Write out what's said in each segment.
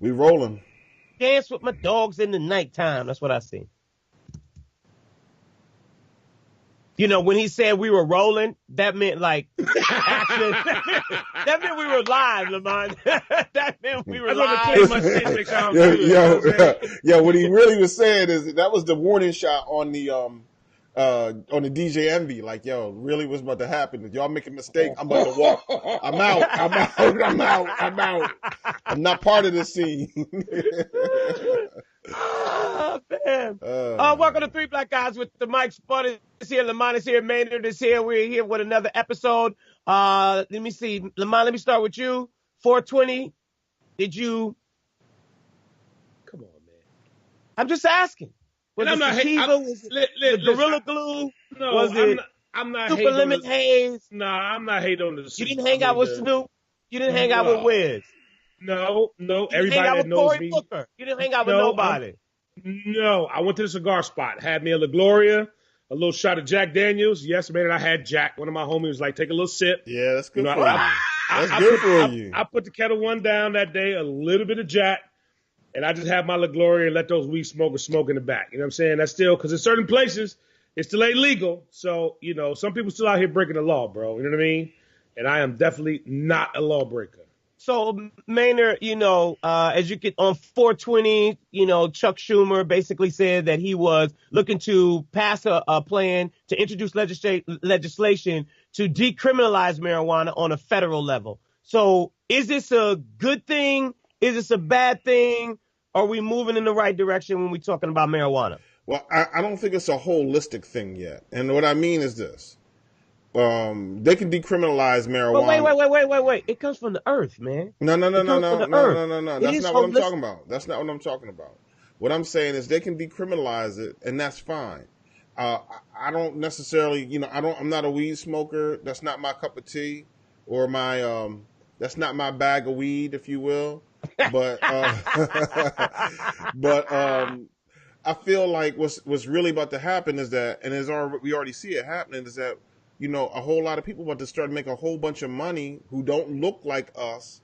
We rolling. Dance with my dogs in the nighttime. That's what I see. You know, when he said we were rolling, that meant like action. That meant we were live, Lamont. That meant we were live. What he really was saying is that was the warning shot on the DJ Envy. Like, yo, really what's about to happen? If y'all make a mistake, I'm about to walk. I'm out. I'm not part of this scene. Oh, man. Welcome to Three Black Guys with the mic. Spudd is here. Lamont is here. Maynard is here. We're here with another episode. Let me see. Lamont, let me start with you. 420. Did you? Come on, man. I'm just asking. Was it sativa? Was it Gorilla Glue? No, was it I'm not Super Lemon Haze? No, I'm not hating on the. You didn't hang out with Snoop? You didn't hang out with Wiz? No. You didn't Everybody hang out that with knows Cory me. Booker. You didn't hang out with nobody. No, I went to the cigar spot. Had me a La Gloria, a little shot of Jack Daniels. Yes, man, I had Jack. One of my homies was like, take a little sip. Yeah, that's good for you. That's good for you. I put the Kettle One down that day, a little bit of Jack, and I just had my La Gloria and let those weed smokers smoke in the back. You know what I'm saying? That's still, because in certain places, it's still illegal. So, you know, some people still out here breaking the law, bro. You know what I mean? And I am definitely not a lawbreaker. So, Maynard, you know, as you get on 420, you know, Chuck Schumer basically said that he was looking to pass a plan to introduce legislation to decriminalize marijuana on a federal level. So is this a good thing? Is this a bad thing? Are we moving in the right direction when we're talking about marijuana? Well, I don't think it's a holistic thing yet. And what I mean is this. They can decriminalize marijuana. But wait. It comes from the earth, man. No. That's not what I'm talking about. That's not what I'm talking about. What I'm saying is they can decriminalize it, and that's fine. I don't necessarily, you know, I'm not a weed smoker. That's not my cup of tea, or my, that's not my bag of weed, if you will. But, I feel like what's really about to happen is that, and we already see it happening, is that, you know, a whole lot of people about to start making a whole bunch of money who don't look like us,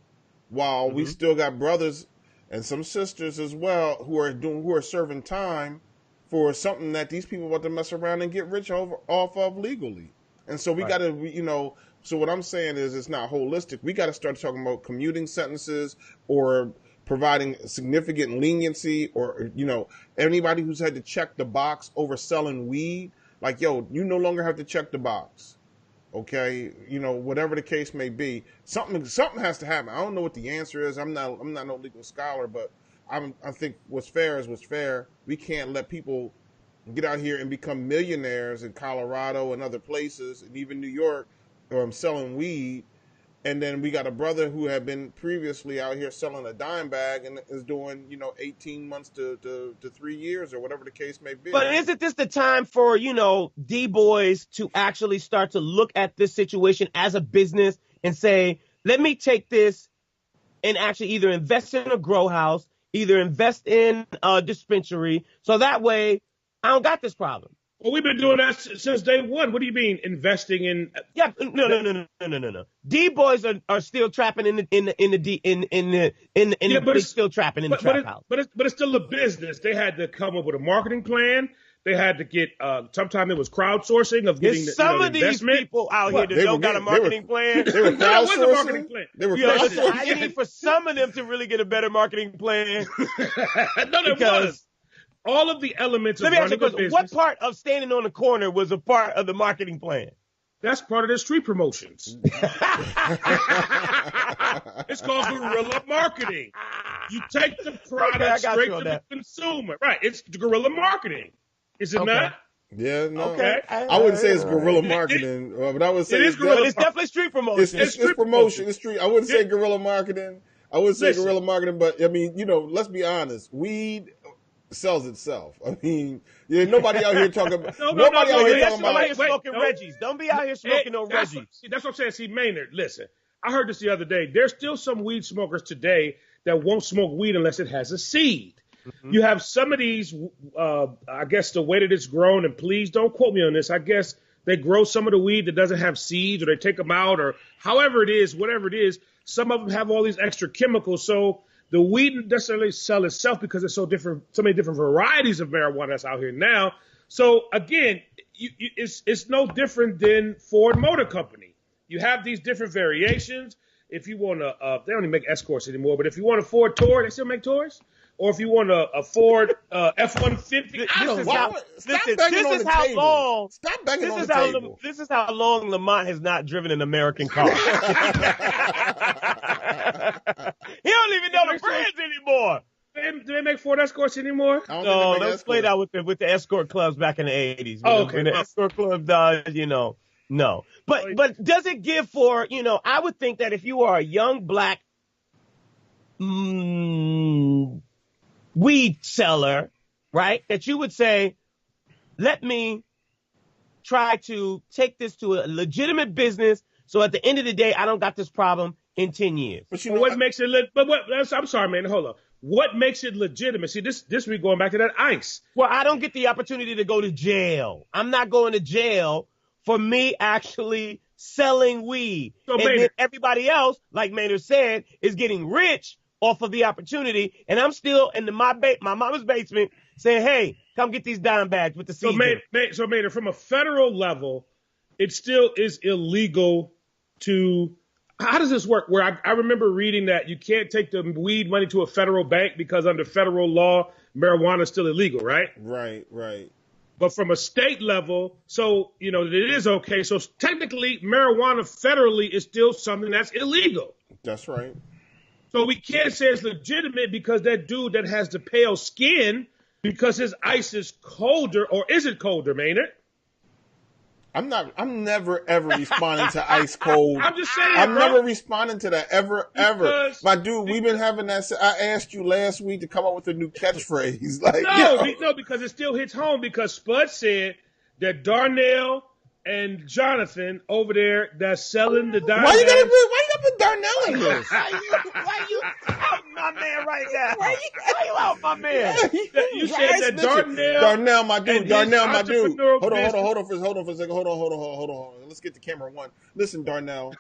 while we still got brothers and some sisters as well who are serving time for something that these people want to mess around and get rich off of legally. And so we got to, you know, so what I'm saying is it's not holistic. We got to start talking about commuting sentences or providing significant leniency, or, you know, anybody who's had to check the box over selling weed. Like, yo, you no longer have to check the box, okay? You know, whatever the case may be, something has to happen. I don't know what the answer is. I'm not no legal scholar, but I think what's fair is what's fair. We can't let people get out here and become millionaires in Colorado and other places, and even New York, selling weed. And then we got a brother who had been previously out here selling a dime bag and is doing, you know, 18 months to 3 years or whatever the case may be. But isn't this the time for, you know, D-boys to actually start to look at this situation as a business and say, let me take this and actually either invest in a grow house, either invest in a dispensary, so that way I don't got this problem. Well, we've been doing that since day one. What do you mean investing in? Yeah, no. D-boys are still trapping they're still trapping in the trap house. But it's still a business. They had to come up with a marketing plan. They had to get sometimes it was crowdsourcing of getting some of these people out here that don't got a marketing plan. They were crowdsourcing. I need for some of them to really get a better marketing plan. No, there was. All of the elements of running a business. What part of standing on the corner was a part of the marketing plan? That's part of the street promotions. It's called guerrilla marketing. You take the product straight to the consumer. Right. It's guerrilla marketing. Is it not? Yeah, no. Okay. I wouldn't say it's guerrilla marketing, but I would say it's definitely street promotion. It's promotion. It's street. I wouldn't say guerrilla marketing. Guerrilla marketing, but I mean, you know, let's be honest. Weed sells itself. I mean, nobody out here talking about. Nobody out here talking about. Smoking Reggie's. Don't be out here smoking no Reggie's. That's what I'm saying. See, Maynard, listen. I heard this the other day. There's still some weed smokers today that won't smoke weed unless it has a seed. Mm-hmm. You have some of these. I guess the way that it's grown, and please don't quote me on this. I guess they grow some of the weed that doesn't have seeds, or they take them out, or however it is, whatever it is. Some of them have all these extra chemicals. So the weed doesn't necessarily sell itself because there's so many different varieties of marijuana that's out here now. So again, it's no different than Ford Motor Company. You have these different variations. If you want they don't even make Escorts anymore, but if you want a Ford Tour, they still make Tours. Or if you want a Ford F-150, I don't know. Stop banging on the table. This is how long Lamont has not driven an American car. He don't even know the brands anymore. Do they make Ford Escorts anymore? No, those played out with the escort clubs back in the 80s. Okay. When the escort club died, no. But does it give for, I would think that if you are a young black weed seller, right, that you would say, let me try to take this to a legitimate business so at the end of the day, I don't got this problem in 10 years. But what makes it I'm sorry, man, hold on. What makes it legitimate? See, this week going back to that ICE. Well, I don't get the opportunity to go to jail. I'm not going to jail for me actually selling weed. So then everybody else, like Maynard said, is getting rich off of the opportunity, and I'm still in my mama's basement saying, hey, come get these dime bags with the seeds. So Maynard, from a federal level, it still is illegal to... How does this work? Where I remember reading that you can't take the weed money to a federal bank because under federal law, marijuana is still illegal, right? Right. But from a state level, so, it is okay. So technically, marijuana federally is still something that's illegal. That's right. So we can't say it's legitimate because that dude that has the pale skin, because his ice is colder, or is it colder, Maynard? I'm never ever responding to ice cold. I'm just saying, I'm never responding to that ever. My dude, we've been having that. I asked you last week to come up with a new catchphrase. No, because it still hits home because Spudd said that Darnell and Jonathan over there that's selling the dime. Why you gotta put Darnell in this? Why you out my man right now? Why you out my man? You said that Darnell, my dude. Hold on for a second. Hold on. Let's get to camera one. Listen, Darnell.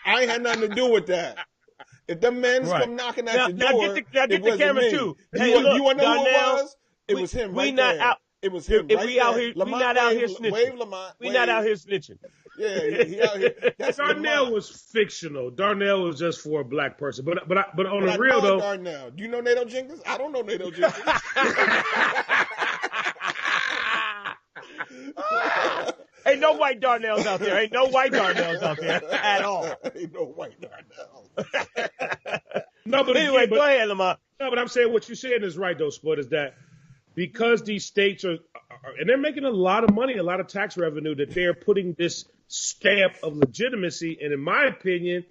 I ain't had nothing to do with that. If them men come knocking at the door, get the camera too. Hey, you want to know who it was? It was him right there. Out. It was him if right we there. out here, we not out here snitching. Wave Lamont. We not out here snitching. Yeah, he out here. That's Darnell was fictional. Darnell was just for a black person. But on the real though. Darnell. Do you know Nato Jenkins? I don't know Nato Jenkins. Ain't no white Darnells out there. Ain't no white Darnells out there at all. Ain't no white Darnells. No, but anyway, go ahead, Lamont. No, but I'm saying what you're saying is right though, Spudd, is that because these states are, and they're making a lot of money, a lot of tax revenue, that they're putting this stamp of legitimacy. And in my opinion,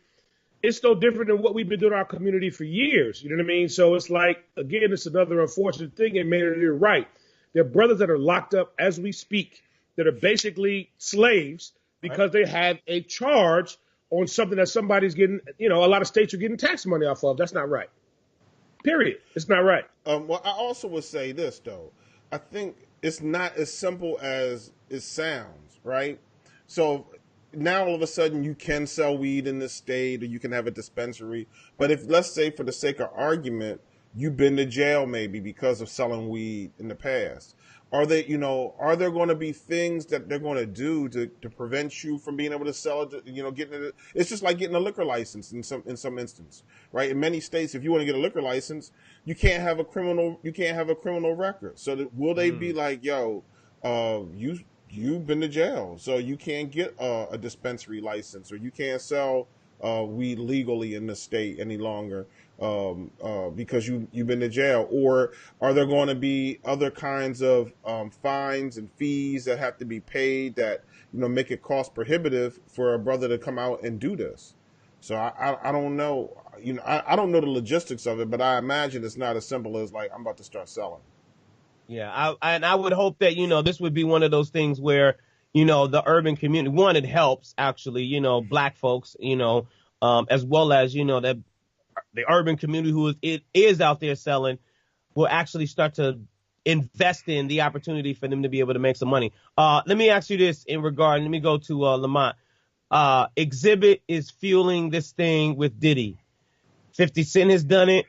it's no different than what we've been doing in our community for years. You know what I mean? So it's like, again, it's another unfortunate thing. And Maynard, you're right. There are brothers that are locked up as we speak that are basically slaves because they have a charge on something that somebody's getting, a lot of states are getting tax money off of. That's not right. Period. It's not right. Well, I also would say this, though. I think it's not as simple as it sounds, right? So now all of a sudden you can sell weed in this state or you can have a dispensary. But if, let's say for the sake of argument, you've been to jail maybe because of selling weed in the past. Are there going to be things that they're going to do to prevent you from being able to sell it? Getting it. It's just like getting a liquor license in some instance, right? In many states, if you want to get a liquor license, you can't have a criminal record. So will they be like, yo, you've been to jail, so you can't get a dispensary license, or you can't sell weed legally in the state any longer because you've been to jail? Or are there going to be other kinds of fines and fees that have to be paid that make it cost prohibitive for a brother to come out and do this? So I don't know. I don't know the logistics of it, but I imagine it's not as simple as like I'm about to start selling. Yeah, I would hope that this would be one of those things where the urban community, one, it helps actually black folks as well as that the urban community who is out there selling will actually start to invest in the opportunity for them to be able to make some money. Let me ask you this in regard. Let me go to Lamont. Exhibit is fueling this thing with Diddy. 50 Cent has done it.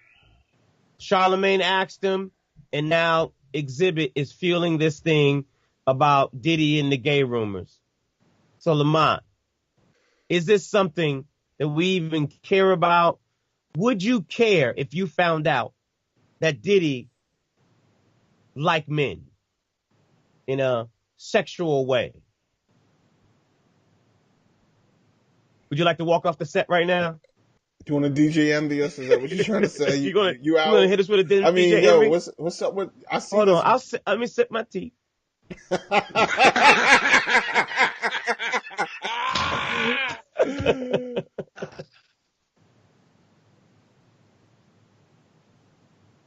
Charlemagne asked him, and now Exhibit is fueling this thing about Diddy and the gay rumors. So, Lamont, is this something that we even care about? Would you care if you found out that Diddy liked men in a sexual way? Would you like to walk off the set right now? Do you want to DJ envy us? Is that what you're trying to say? You gonna hit us with a DJ? I mean, yo, what's up with? I see. Hold on, let me sip my tea.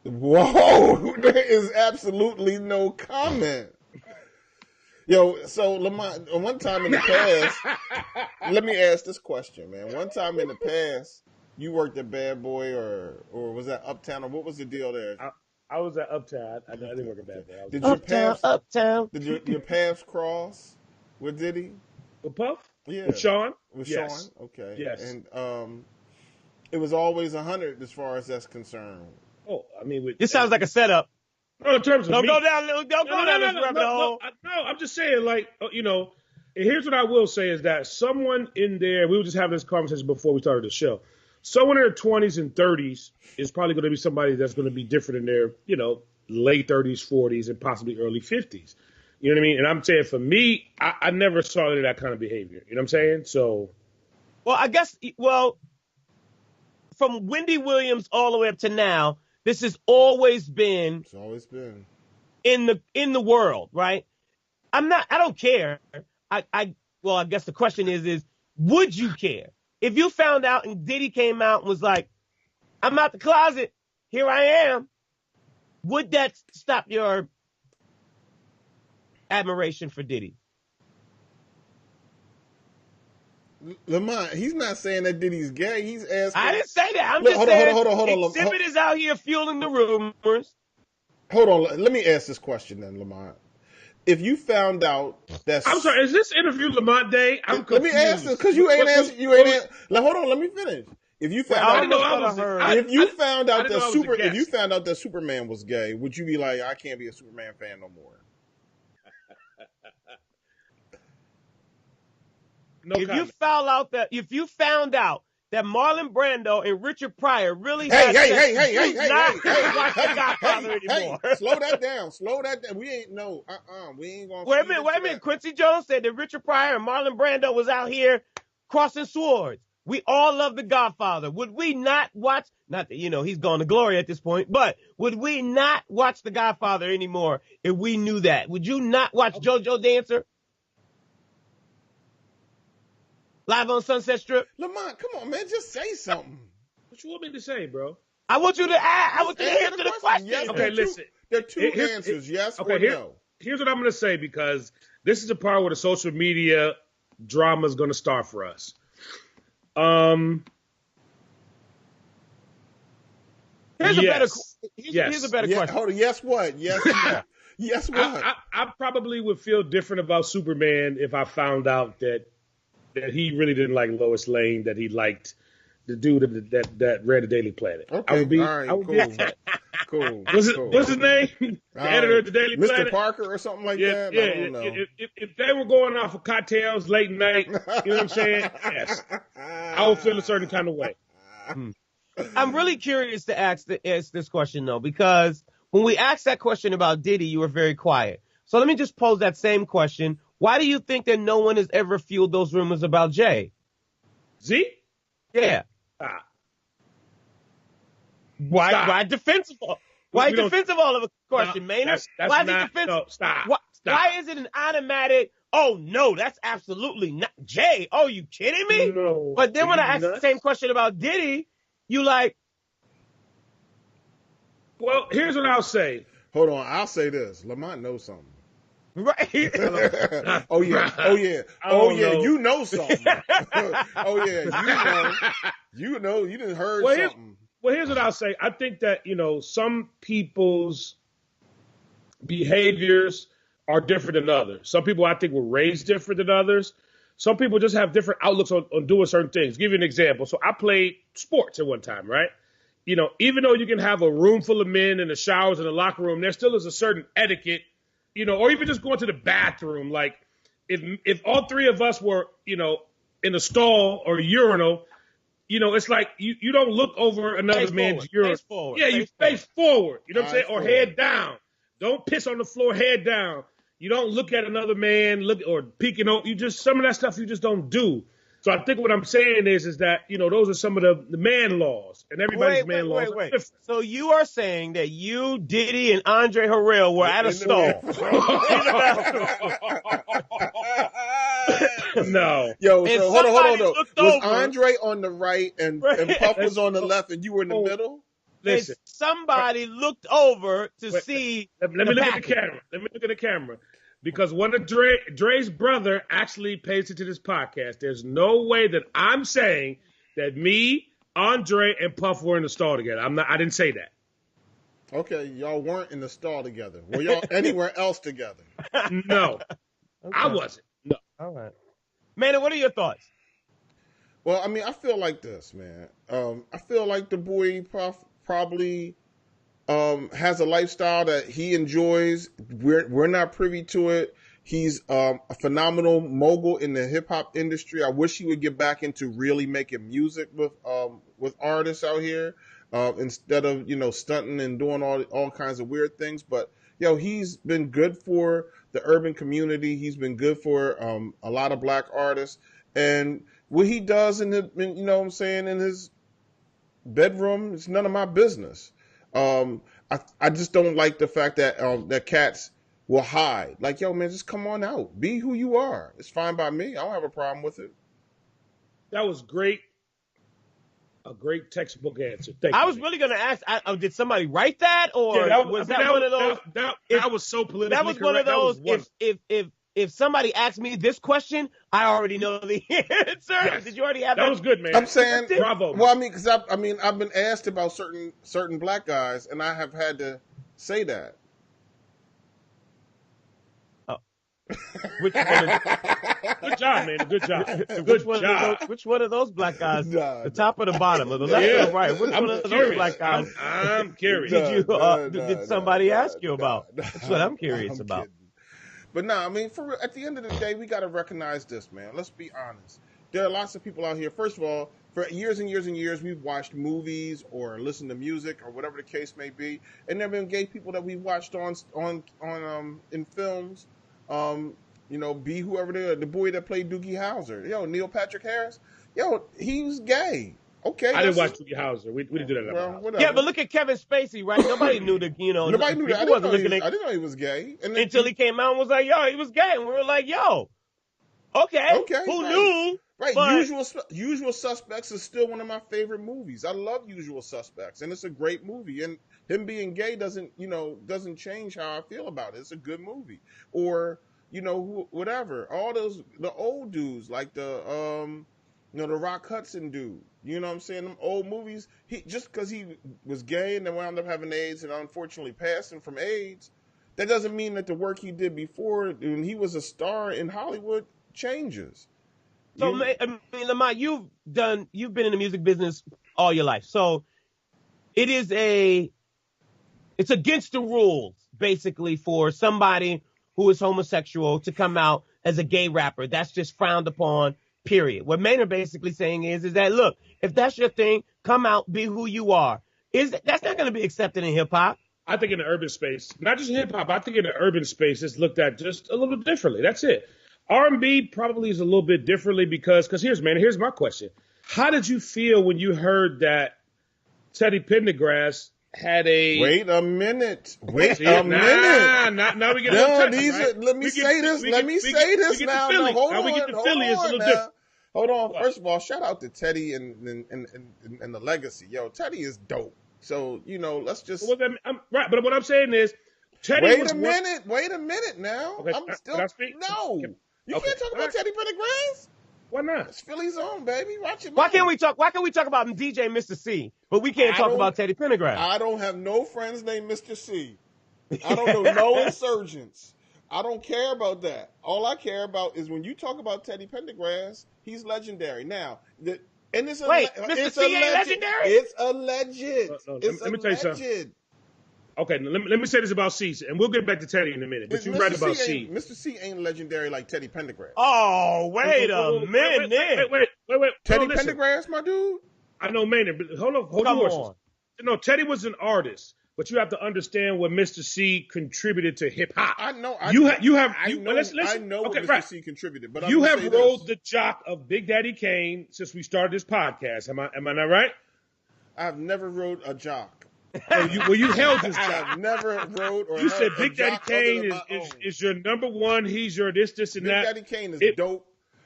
Whoa, there is absolutely no comment. Yo, so Lamont, one time in the past, let me ask this question, man. One time in the past, you worked at Bad Boy or was that Uptown, or what was the deal there? I was at Uptown. I didn't work at Bad Boy. Did Uptown. Did your paths cross with Diddy? With Puff? Yeah. With Sean? With Yes. Sean? Okay. Yes. And it was always 100 as far as that's concerned. Oh, I mean, this sounds like a setup. No, in terms of don't me. Go down this rabbit hole. No, I'm just saying, like, and here's what I will say is that someone in there, we were just having this conversation before we started the show. Someone in their 20s and 30s is probably going to be somebody that's going to be different in their, late 30s, 40s, and possibly early 50s. You know what I mean? And I'm saying for me, I never saw any of that kind of behavior. You know what I'm saying? So. Well, I guess, from Wendy Williams all the way up to now, this has always been. It's always been in the world, right? I don't care. I guess the question is would you care if you found out and Diddy came out and was like, I'm out the closet, here I am? Would that stop your admiration for Diddy? Lamont, he's not saying that Diddy's gay. He's asking. I didn't say that. I'm just saying hold on. Exhibit is out here fueling the rumors. Hold on. Let me ask this question then, Lamont. If you found out that... I'm sorry, is this interview Lamont Day? I'm confused. Let me ask this, because you ain't answered. Hold on, let me finish. If you found out that Superman was gay, would you be like, I can't be a Superman fan no more? If you found out that Marlon Brando and Richard Pryor really had watch The Godfather anymore. Slow that down. We ain't we ain't gonna. Wait a minute. Quincy Jones said that Richard Pryor and Marlon Brando was out here crossing swords. We all love The Godfather. Would we not watch? Not that he's gone to glory at this point, but would we not watch The Godfather anymore if we knew that? Would you not watch JoJo Dancer? Live on Sunset Strip? Lamont, come on, man. Just say something. What you want me to say, bro? I want you to answer the question. Yes, okay, listen. There are two answers, yes or no. Here's what I'm going to say, because this is the part where the social media drama is going to start for us. Here's a better question. Hold on. Yes, what? Yes, yes, what? I probably would feel different about Superman if I found out that he really didn't like Lois Lane, that he liked the dude that read the Daily Planet. Okay, cool. What's his name? The editor of the Daily Planet? Mr. Parker or something like that? Yeah, I don't know. If they were going off of cocktails late night, you know what I'm saying? Yes. I would feel a certain kind of way. I'm really curious to ask this question, though, because when we asked that question about Diddy, you were very quiet. So let me just pose that same question. Why do you think that no one has ever fueled those rumors about Jay? Z? Yeah. Why defensive? Why defensive all of a question, Maynard? Why is he defensive? No, stop. Why is it an automatic? Oh no, that's absolutely not Jay. Oh, you kidding me? No. But then when I ask the same question about Diddy, you like? Well, here's what I'll say. Hold on, I'll say this. Lamont knows something. Right. Oh yeah. You know something. You know. You done heard something. Well, here's what I'll say. I think that some people's behaviors are different than others. Some people I think were raised different than others. Some people just have different outlooks on doing certain things. Give you an example. So I played sports at one time, right? even though you can have a room full of men in the showers in the locker room, there still is a certain etiquette, or even just going to the bathroom. Like if all three of us were, in a stall or a urinal, it's like you don't look over another man's urinal. Face forward. Yeah, you face forward. You know what I'm saying? Or forward. head down. Don't piss on the floor, head down. You don't look at another man, or peeking over. Some of that stuff you just don't do. So I think what I'm saying is that, those are some of the man laws, and everybody's man laws are different. So you are saying that you, Diddy, and Andre Harrell were at a stall. No. Yo, And so hold on. somebody looked Was over. Andre on the right and Puff was on the left and you were in the middle? Listen. And somebody looked over to see Let me look at the camera. Let me look at the camera. Because one of Dre's brother actually pays attention to this podcast. There's no way that I'm saying that me, Andre, and Puff were in the stall together. I didn't say that. Okay, y'all weren't in the stall together. Were y'all anywhere else together? No. Okay. I wasn't. No. All right. Maynard, what are your thoughts? Well, I mean, I feel like this, man. I feel like the boy Puff probably has a lifestyle that he enjoys. We're not privy to it. He's a phenomenal mogul in the hip hop industry. I wish he would get back into really making music with artists out here, instead of stunting and doing all kinds of weird things. But he's been good for the urban community. He's been good for a lot of black artists, and what he does in his bedroom, it's none of my business. I just don't like the fact that that cats will hide. Like, yo, man, just come on out. Be who you are. It's fine by me. I don't have a problem with it. That was great. A great textbook answer. Thank you. I was really going to ask, did somebody write that? Or was that one of those? That was so politically That was correct. one of those, if somebody asked me this question, I already know the answer. Yes. Did you already have that? That was good, man. I'm saying, bravo. Well, I mean, because I've been asked about certain black guys, and I have had to say that. Which one of, Good job, man. Good job. which one of those black guys? Nah, the top or the bottom, or the left or the right? Which one of those black guys I'm curious. did somebody ask you about? That's what I'm curious about. Kidding. But no, I mean, at the end of the day, we got to recognize this, man. Let's be honest. There are lots of people out here. First of all, for years and years and years, we've watched movies or listened to music or whatever the case may be, and there have been gay people that we watched on in films. Be whoever the boy that played Doogie Howser. Neil Patrick Harris. He's gay. Okay. I didn't watch Doogie Howser. We didn't do that. Whatever. Yeah, but look at Kevin Spacey, right? Nobody knew that. Nobody knew that. I didn't know he was gay. Until he came out and was like, "Yo, he was gay," and we were like, "Yo, okay, who knew?" Right. But Usual Suspects is still one of my favorite movies. I love Usual Suspects, and it's a great movie. And him being gay doesn't change how I feel about it. It's a good movie. Or whatever. All the old dudes like the Rock Hudson dude. You know what I'm saying? Them old movies. Just because he was gay and then wound up having AIDS and unfortunately passing from AIDS, that doesn't mean that the work he did before when he was a star in Hollywood changes. so, I mean, Lamont, you've been in the music business all your life, so it's against the rules basically for somebody who is homosexual to come out as a gay rapper. That's just frowned upon. Period. What Maynard basically saying is that, look, if that's your thing, come out, be who you are. That's not going to be accepted in hip hop. I think in the urban space, not just hip hop, I think in the urban space, it's looked at just a little differently. That's it. R&B probably is a little bit differently because here's my question. How did you feel when you heard that Teddy Pendergrass had a... Wait a minute. Now we get Let me say this now. Hold on. Now we get to Philly. It's a little different. Hold on. What? First of all, shout out to Teddy and the legacy. Yo, Teddy is dope. So, let's just... Right, but what I'm saying is, Teddy Wait a minute now. Okay, I'm still... can I speak? No. You can't talk about Teddy Pendergrass. Why not? It's Philly's own, baby. Watch it. Why can't we talk about DJ Mr. C, but we can't talk about Teddy Pendergrass? I don't have no friends named Mr. C. I don't know no insurgents. I don't care about that. All I care about is when you talk about Teddy Pendergrass, he's legendary. Now, And it's Wait, Mr. C ain't legendary? It's alleged. Let me tell you something. Okay, let me say this about C, and we'll get back to Teddy in a minute. But you're right about C. Mr. C ain't legendary like Teddy Pendergrass. Oh, wait a minute. Wait. Teddy Pendergrass, my dude? I know Maynard, but hold on. Come on. No, Teddy was an artist, but you have to understand what Mr. C contributed to hip hop. I know. I know what Mr. C contributed, but you have rode the jock of Big Daddy Kane since we started this podcast. Am I not right? I've never rode a jock. You held his jock. I've never rode or you said a Big Daddy Kane is your number one. He's your this and Big that. Daddy Kane is dope.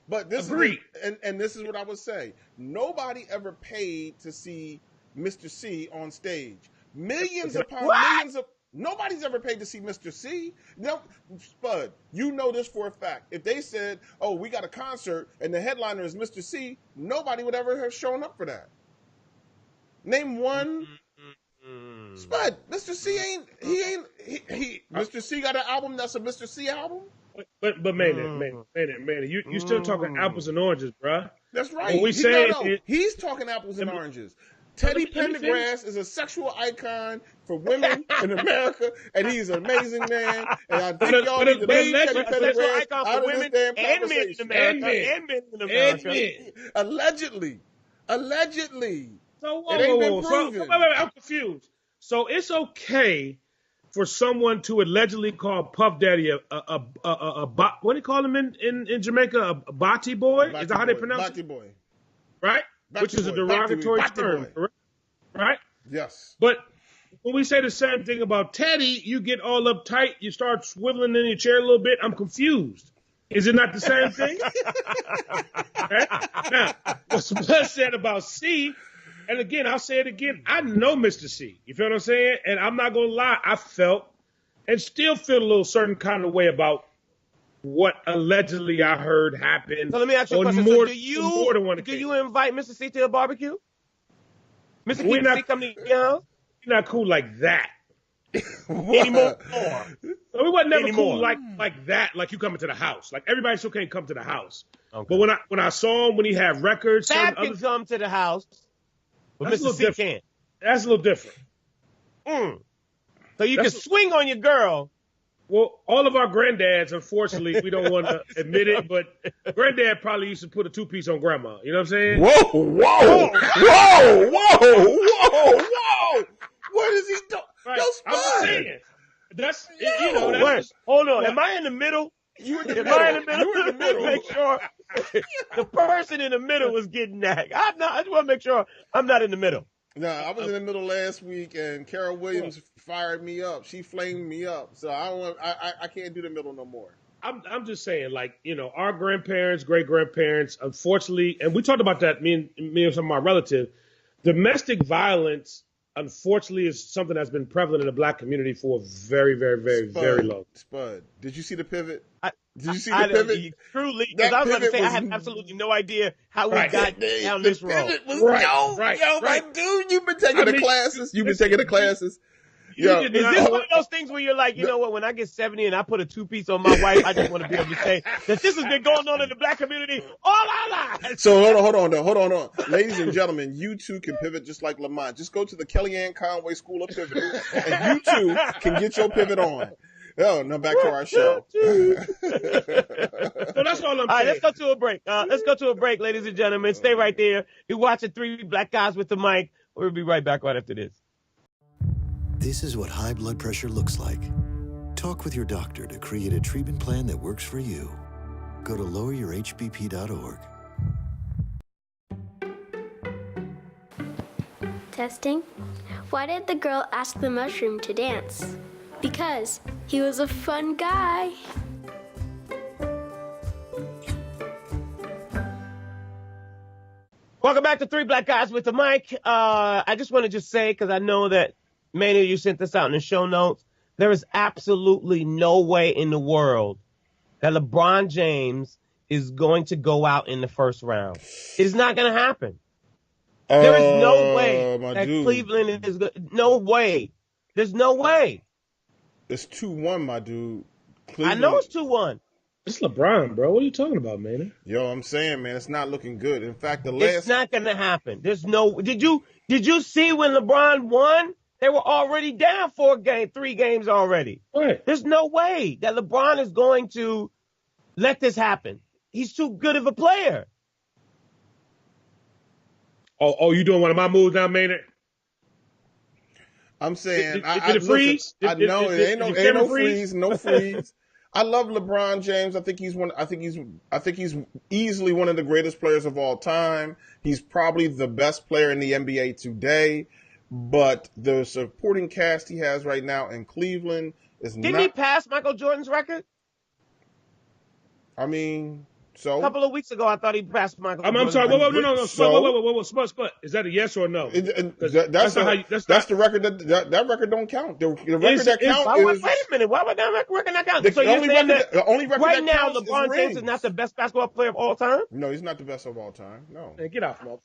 But this is and this is what I would say. Nobody ever paid to see Mr. C on stage. Millions upon millions of nobody's ever paid to see Mr. C. No, Spudd, you know this for a fact. If they said, "Oh, we got a concert and the headliner is Mr. C," nobody would ever have shown up for that. Name one. Spudd, Mr. C ain't Mr. C got an album that's a Mr. C album? But Maynard, you still talking apples and oranges, bruh. That's right. He's talking apples and oranges. Teddy Pendergrass is a sexual icon for women in America, and he's an amazing man. And I think y'all need to leave Teddy Pendergrass out of this damn conversation. And men in America. Allegedly. So, it ain't been proven. Wait, I'm confused. So it's okay for someone to allegedly call Puff Daddy a what do you call him in Jamaica? A bati boy? Is that how they pronounce it? Bati boy. Right? Which is a derogatory term, right? Yes. But when we say the same thing about Teddy, you get all uptight, you start swiveling in your chair a little bit. I'm confused. Is it not the same thing? Okay? Now, what Spudd said about C, and again, I'll say it again, I know Mr. C. You feel what I'm saying? And I'm not going to lie, I felt and still feel a little certain kind of way about what allegedly I heard happened. So let me ask you a question. So do you invite Mr. C to a barbecue? Mr. C come to your house? We're not cool like that. Anymore. We wasn't never cool like that, like you coming to the house. Like everybody still can't come to the house. Okay. But when I saw him when he had records, Fab can come to the house, but Mr. C can't. That's a little different. So you can swing on your girl. Well, all of our granddads, unfortunately, we don't want to admit it, but granddad probably used to put a two-piece on grandma. You know what I'm saying? Whoa. What is he doing? Right. I'm just saying. Hold on. Am I in the middle? You were in the middle. Make sure the person in the middle was getting that. I just want to make sure I'm not in the middle. No, I was in the middle last week, and Carol Williams fired me up. She flamed me up, so I can't do the middle no more. I'm just saying, like, our grandparents, great grandparents, unfortunately, and we talked about that. Me and some of my relatives, domestic violence, unfortunately, is something that's been prevalent in the black community for a very, very, very, very long. Spudd, did you see the pivot? Did you see the pivot? Truly, because I was going to say I have absolutely no idea how we got down this road. Pivot was my dude, you've been taking the classes. You've been taking the classes. Is this one of those things where you're like, you know what, when I get 70 and I put a two-piece on my wife, I just want to be able to say that this has been going on in the black community all our lives. So hold on. Ladies and gentlemen, you too can pivot just like Lamont. Just go to the Kellyanne Conway School of Pivoting, and you too can get your pivot on. Oh, now back to our show. So that's all I'm saying. All right, let's go to a break. Ladies and gentlemen. Stay right there. You're watching Three Black Guys with the Mic. We'll be right back right after this. This is what high blood pressure looks like. Talk with your doctor to create a treatment plan that works for you. Go to loweryourhbp.org. Testing. Why did the girl ask the mushroom to dance? Because he was a fun guy. Welcome back to Three Black Guys with the Mic. I just want to say, because I know that many of you sent this out in the show notes, there is absolutely no way in the world that LeBron James is going to go out in the first round. It is not going to happen. There is no way that Cleveland is good. No way. There's no way. It's 2-1, my dude. I know it's 2-1. It's LeBron, bro. What are you talking about, man? Yo, I'm saying, man, it's not looking good. In fact, It's not going to happen. There's no. Did you see when LeBron won? They were already down 3 games already. Right. There's no way that LeBron is going to let this happen. He's too good of a player. Oh, you doing one of my moves now, Maynard? I'm saying, did it freeze? I know it ain't no freeze, no freeze. I love LeBron James. I think he's easily one of the greatest players of all time. He's probably the best player in the NBA today. But the supporting cast he has right now in Cleveland is Didn't he pass Michael Jordan's record? I mean, so a couple of weeks ago, I thought he passed Michael. I'm sorry. No. Spud. Is that a yes or a no? That's the record that record don't count. The record that counts is. Wait a minute. Why would that record not count? The only record right that now, counts LeBron James is not the best basketball player of all time? No, he's not the best of all time. No. Man, get out, Mo.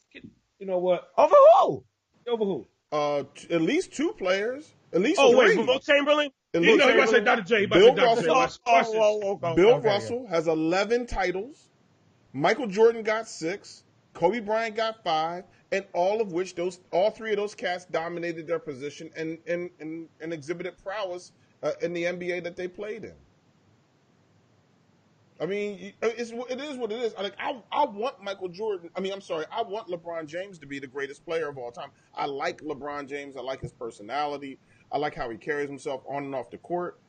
You know what? Over who? Over who? At least 2 players. At least 3. Oh, wait, Will Chamberlain? You know, he about to say Dr. J. Bill Russell has 11 titles. Michael Jordan got 6. Kobe Bryant got 5. And all 3 of those cats dominated their position and exhibited prowess in the NBA that they played in. I mean, it is what it is. I want Michael Jordan. I want LeBron James to be the greatest player of all time. I like LeBron James. I like his personality. I like how he carries himself on and off the court.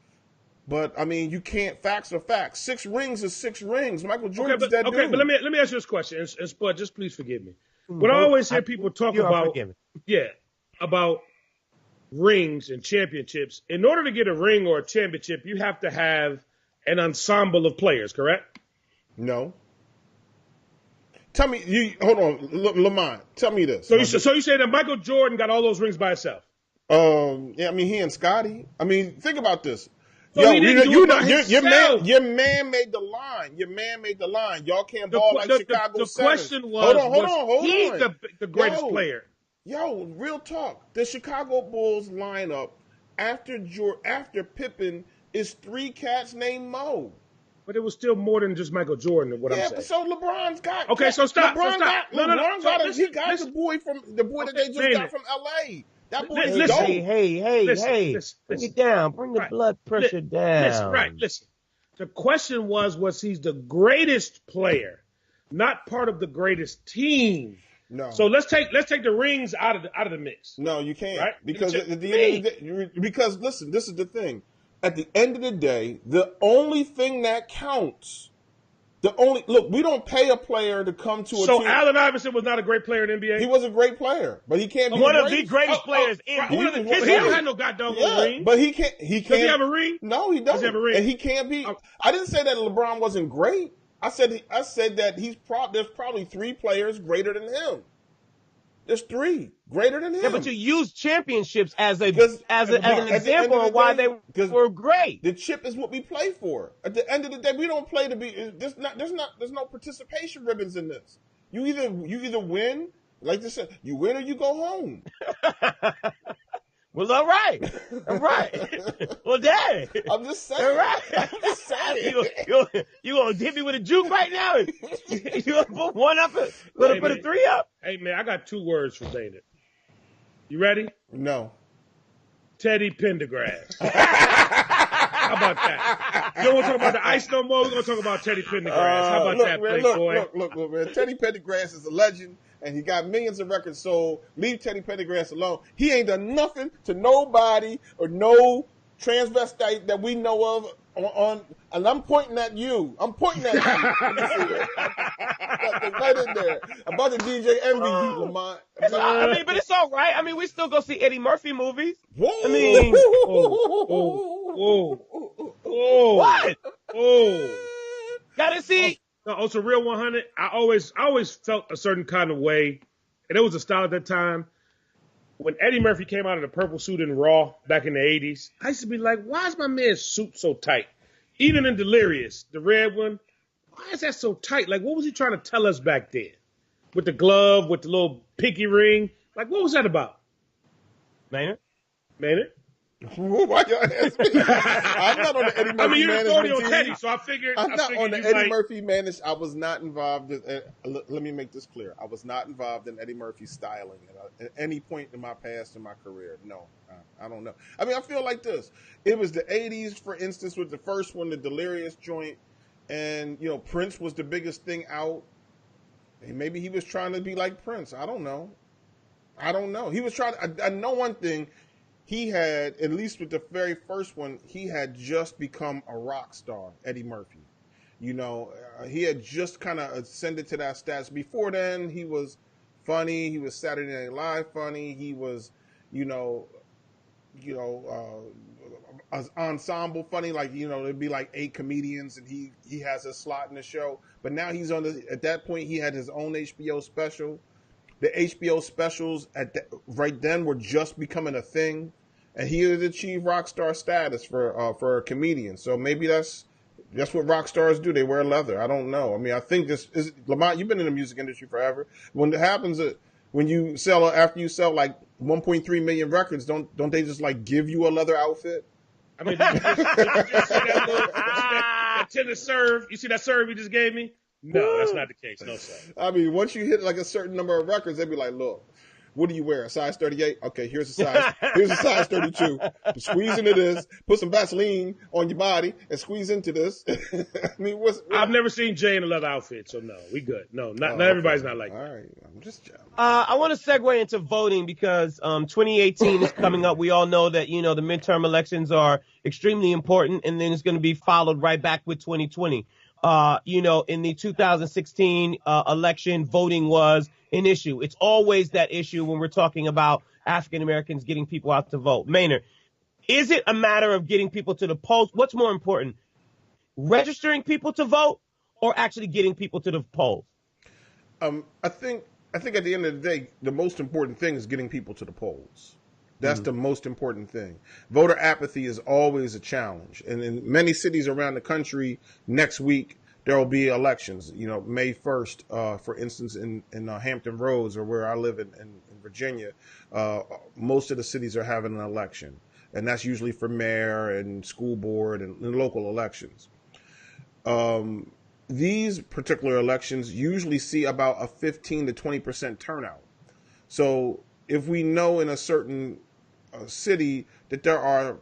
But, I mean, you can't. Facts are facts. 6 rings is 6 rings. Michael Jordan's that dude. Okay, but let me ask you this question. And Spud, just please forgive me. When I always hear people talk about rings and championships, in order to get a ring or a championship, you have to have an ensemble of players, correct? No. Tell me, hold on, Lamont. Tell me this. So you say that Michael Jordan got all those rings by himself? Yeah, I mean, he and Scotty. I mean, think about this. So your man made the line. Your man made the line. Y'all can't ball like Chicago. The question was, hold on. He's the greatest player. Yo, real talk. The Chicago Bulls lineup after Pippen is 3 cats named Mo. But it was still more than just Michael Jordan. I'm saying. Yeah, so LeBron's got. Okay, so stop. LeBron got the boy that they just got from LA. That boy is dope. Hey. Bring it down. Bring the blood pressure down. Listen. The question was he the greatest player, not part of the greatest team? No. So let's take the rings out of the mix. No, you can't. Right? Because at the end of the day, because listen, this is the thing. At the end of the day, the only thing that counts, we don't pay a player to come to a team. So Allen Iverson was not a great player in the NBA? He was a great player, but he can't be one of the greatest players in the NBA. He don't have no goddamn ring. But he can't. Does he have a ring? No, he doesn't. Does he have a ring? And he can't be. I didn't say that LeBron wasn't great. I said that there's probably 3 players greater than him. There's 3 greater than him. Yeah, but you use championships as an example of why they were great. The chip is what we play for. At the end of the day, we don't play to be. There's no participation ribbons in this. You either win, like they said, you win or you go home. Well, all right. Well, Dad. I'm just saying. All right. I'm just saying. You gonna hit me with a juke right now? You gonna put 1 up? Put a 3 up? Hey man, I got 2 words for Maynard. You ready? No. Teddy Pendergrass. How about that? You don't want to talk about the ice no more? We're gonna talk about Teddy Pendergrass. How about that, playboy? Look, man. Teddy Pendergrass is a legend. And he got millions of records sold. Leave Teddy Pendergrass alone. He ain't done nothing to nobody or no transvestite that we know of and I'm pointing at you. I'm pointing at you. Right in there. I'm about to DJ envy you, Lamont. But it's all right. I mean, we still go see Eddie Murphy movies. Whoa. I mean, what? Gotta see. No, also Real 100. I always felt a certain kind of way, and it was a style at that time. When Eddie Murphy came out in the purple suit in Raw back in the 80s, I used to be like, why is my man's suit so tight? Even in Delirious, the red one, why is that so tight? Like, what was he trying to tell us back then? With the glove, with the little pinky ring. Like, what was that about? Maynard? Why y'all ask me? I'm not on the Eddie I Murphy mean, you're management audio team. Teddy, so I figured. I'm not on the you Eddie might. Murphy management. I was not involved. Let me make this clear. I was not involved in Eddie Murphy's styling at any point in my past in my career. No, I don't know. I mean, I feel like this. It was the '80s, for instance, with the first one, the Delirious joint, and Prince was the biggest thing out. And maybe he was trying to be like Prince. I don't know. He was trying. I know one thing. He had, at least with the very first one, he had just become a rock star, Eddie Murphy. He had just kind of ascended to that status. Before then, he was funny. He was Saturday Night Live funny. He was, ensemble funny. Like, there'd be like 8 comedians and he has a slot in the show. But now he's at that point, he had his own HBO special. The HBO specials right then were just becoming a thing, and he had achieved rock star status for a comedian. So maybe that's what rock stars do. They wear leather. I don't know. I mean, I think this is Lamont. You've been in the music industry forever. When it happens, when you sell after you sell like 1.3 million records, don't they just like give you a leather outfit? I mean, did you just see that tennis serve? You see that serve you just gave me? No, that's not the case. No, sir. I mean, once you hit like a certain number of records, they'd be like, look, what do you wear? A size 38? Okay, here's a size 32. Squeeze into this, put some Vaseline on your body and squeeze into this. I mean, I've never seen Jay in a leather outfit, so no, we good. No, not everybody's not like that. All right, I'm just jealous. I want to segue into voting because 2018 is coming up. We all know that, the midterm elections are extremely important, and then it's going to be followed right back with 2020. In the 2016 election, voting was an issue. It's always that issue when we're talking about African Americans getting people out to vote. Maynard, is it a matter of getting people to the polls? What's more important, registering people to vote or actually getting people to the polls? I think at the end of the day, the most important thing is getting people to the polls. That's the most important thing. Voter apathy is always a challenge. And in many cities around the country, next week, there will be elections. May 1st, for instance, in Hampton Roads, or where I live in Virginia, most of the cities are having an election. And that's usually for mayor and school board and local elections. These particular elections usually see about a 15 to 20% turnout. So if we know in a certain city that there are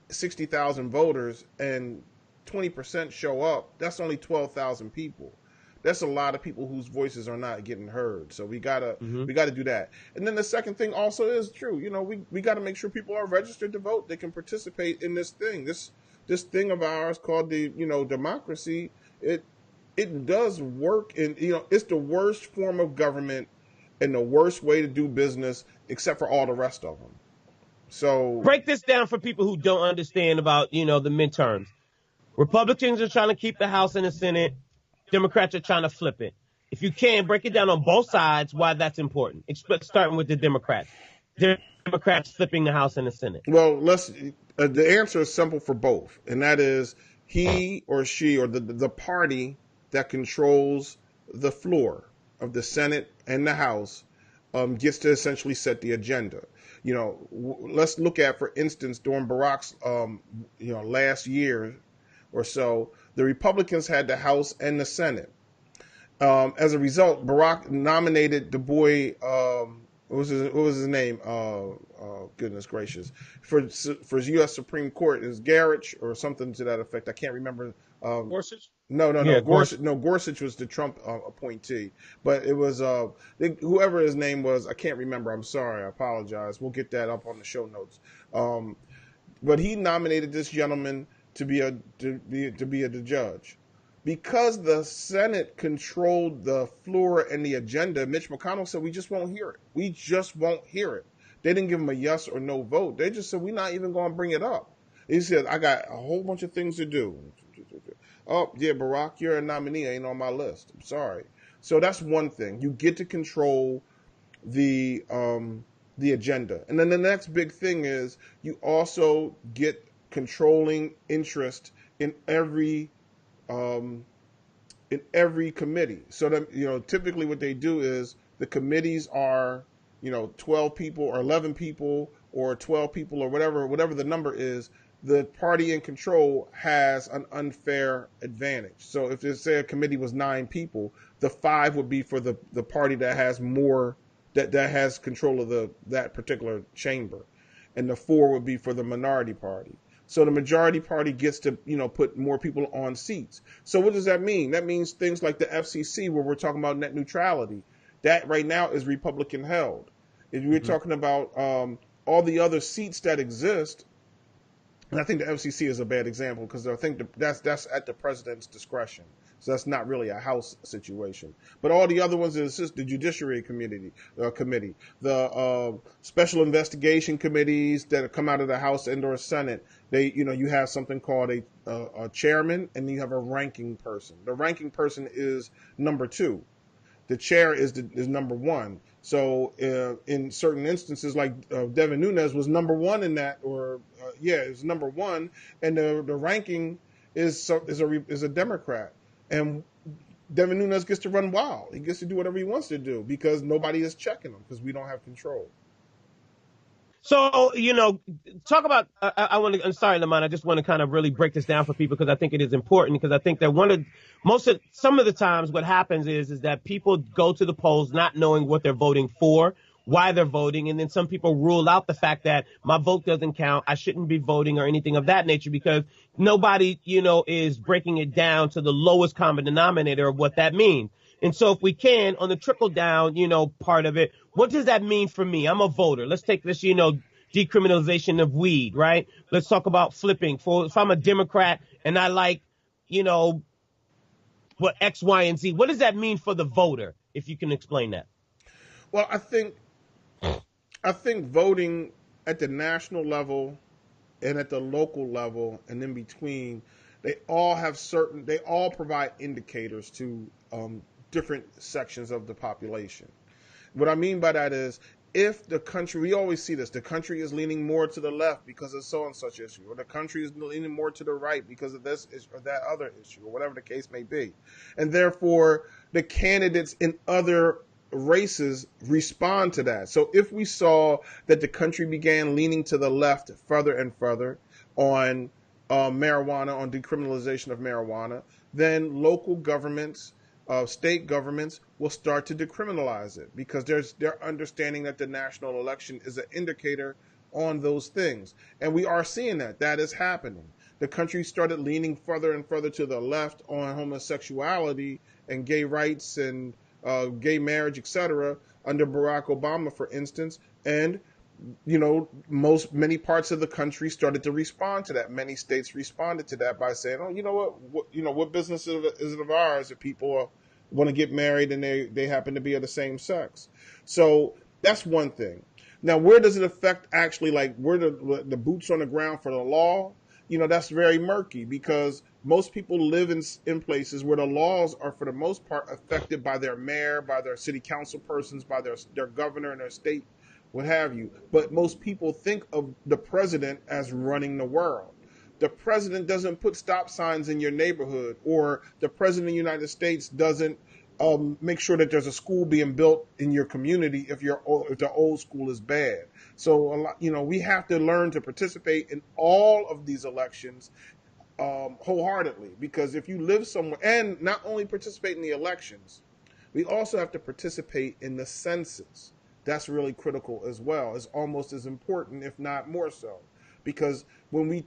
60,000 voters and 20% show up, that's only 12,000 people. That's a lot of people whose voices are not getting heard. So we gotta do that. And then the second thing also is true. We gotta make sure people are registered to vote. They can participate in this thing. This thing of ours called the democracy. It does work, and it's the worst form of government and the worst way to do business, except for all the rest of them. So break this down for people who don't understand about, the midterms. Republicans are trying to keep the House and the Senate. Democrats are trying to flip it. If you can, break it down on both sides why that's important. Starting with the Democrats. Democrats flipping the House and the Senate. Well, the answer is simple for both, and that is he or she or the party that controls the floor of the Senate and the House gets to essentially set the agenda. Let's look at, for instance, during Barack's last year or so, the Republicans had the House and the Senate. As a result, Barack nominated the boy, what was his name? Goodness gracious, for U.S. Supreme Court is Garrett or something to that effect. I can't remember. Gorsuch? No. Yeah, Gorsuch. No, Gorsuch was the Trump appointee, but it was whoever his name was. I can't remember. I'm sorry. I apologize. We'll get that up on the show notes. But he nominated this gentleman to be the judge. Because the Senate controlled the floor and the agenda, Mitch McConnell said, we just won't hear it. We just won't hear it. They didn't give him a yes or no vote. They just said, we're not even going to bring it up. He said, I got a whole bunch of things to do. Oh, yeah, Barack, you're a nominee. Ain't on my list. I'm sorry. So that's one thing. You get to control the agenda. And then the next big thing is you also get controlling interest in every committee. So that, typically what they do is the committees are, 12 people or 11 people or 12 people or whatever the number is, the party in control has an unfair advantage. So if they say a committee was 9 people, the 5 would be for the party that has more, that has control of that particular chamber, and the 4 would be for the minority party. So the majority party gets to, put more people on seats. So what does that mean? That means things like the FCC, where we're talking about net neutrality, that right now is Republican held. If we're talking about all the other seats that exist, and I think the FCC is a bad example because I think that's at the president's discretion. So that's not really a House situation. But all the other ones is just the Judiciary Committee, the special investigation committees that come out of the House and or Senate. They, you have something called a chairman, and you have a ranking person. The ranking person is number 2. The chair is number 1. So in certain instances, like Devin Nunes was number 1 in that, or it was number 1, and the ranking is a Democrat, and Devin Nunes gets to run wild. He gets to do whatever he wants to do because nobody is checking him because we don't have control. So, talk about, I'm sorry, Lamont, I just want to kind of really break this down for people because I think it is important, because I think that some of the times what happens is that people go to the polls not knowing what they're voting for, why they're voting, and then some people rule out the fact that my vote doesn't count, I shouldn't be voting or anything of that nature, because nobody, is breaking it down to the lowest common denominator of what that means. And so if we can, on the trickle down, part of it, what does that mean for me? I'm a voter. Let's take this, decriminalization of weed, right? Let's talk about flipping. If I'm a Democrat and I like, what X, Y, and Z, what does that mean for the voter? If you can explain that. Well, I think voting at the national level and at the local level and in between, they all provide indicators to different sections of the population. What I mean by that is, if the country, we always see this, the country is leaning more to the left because of so and such issue, or the country is leaning more to the right because of this issue or that other issue, or whatever the case may be. And therefore, the candidates in other races respond to that. So if we saw that the country began leaning to the left further and further on marijuana, on decriminalization of marijuana, then local governments, state governments will start to decriminalize it because they're understanding that the national election is an indicator on those things. And we are seeing that is happening. The country started leaning further and further to the left on homosexuality and gay rights and gay marriage, etc., under Barack Obama, for instance. And, many parts of the country started to respond to that. Many states responded to that by saying, oh, what business is it of ours if people want to get married and they happen to be of the same sex? So that's one thing. Now, where does it affect actually, like where the boots on the ground for the law? That's very murky because most people live in places where the laws are, for the most part, affected by their mayor, by their city council persons, by their governor and their state, what have you. But most people think of the president as running the world. The president doesn't put stop signs in your neighborhood, or the president of the United States doesn't make sure that there's a school being built in your community if the old school is bad. So we have to learn to participate in all of these elections wholeheartedly, because if you live somewhere, and not only participate in the elections, we also have to participate in the census. That's really critical as well. It's almost as important, if not more so, because when we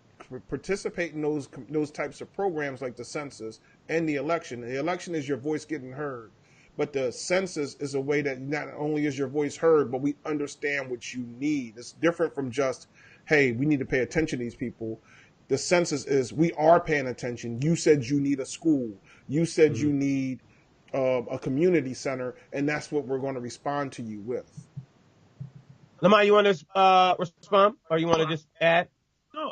participate in those types of programs like the census and the election is your voice getting heard. But the census is a way that not only is your voice heard, but we understand what you need. It's different from just, hey, we need to pay attention to these people. The census is, we are paying attention. You said you need a school. You said you need a community center, and that's what we're going to respond to you with. Lamont, you want to respond, or you want to just add? No,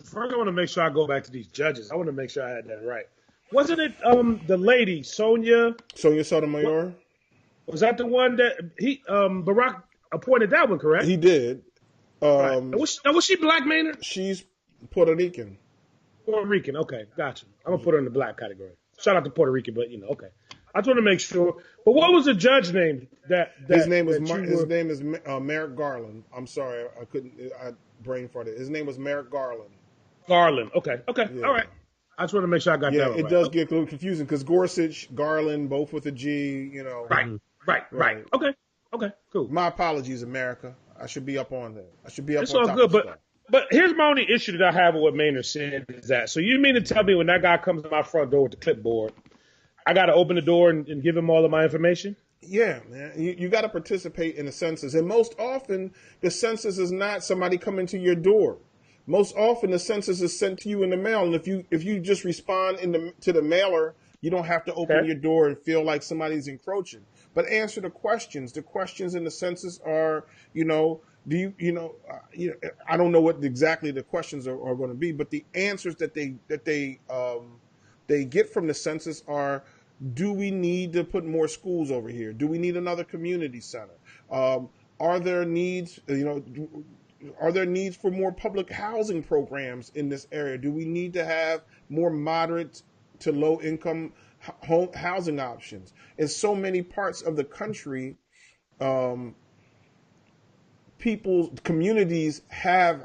first I want to make sure I go back to these judges. I want to make sure I had that right. Wasn't it the lady, Sonia Sotomayor? Was that the one that Barack appointed that one, correct? He did. Right. Was she black, Maynard? She's Puerto Rican. Puerto Rican, okay, gotcha. I'm going to put her in the black category. Shout out to Puerto Rican, but okay. I just want to make sure. But what was the judge name? His name is Merrick Garland. I'm sorry, I brain farted. His name was Merrick Garland. Garland. Okay. Yeah. All right. I just want to make sure I got that Yeah, right. it does get a little confusing because Gorsuch, Garland, both with a G. You know. Right. Okay. Cool. My apologies, America. I should be up on that. I should be up It's on all top good, of stuff. but here's my only issue that I have with what Maynard said is that. So you mean to tell me when that guy comes to my front door with the clipboard, I got to open the door and give him all of my information? Yeah, man. You got to participate in the census. And most often, the census is not somebody coming to your door. Most often, the census is sent to you in the mail. And if you just respond to the mailer, you don't have to open your door and feel like somebody's encroaching. But answer the questions. The questions in the census are, I don't know what exactly the questions are going to be, but the answers that they get from the census are: do we need to put more schools over here? Do we need another community center? Are there needs? Are there needs for more public housing programs in this area? Do we need to have more moderate to low income housing options? In so many parts of the country, communities have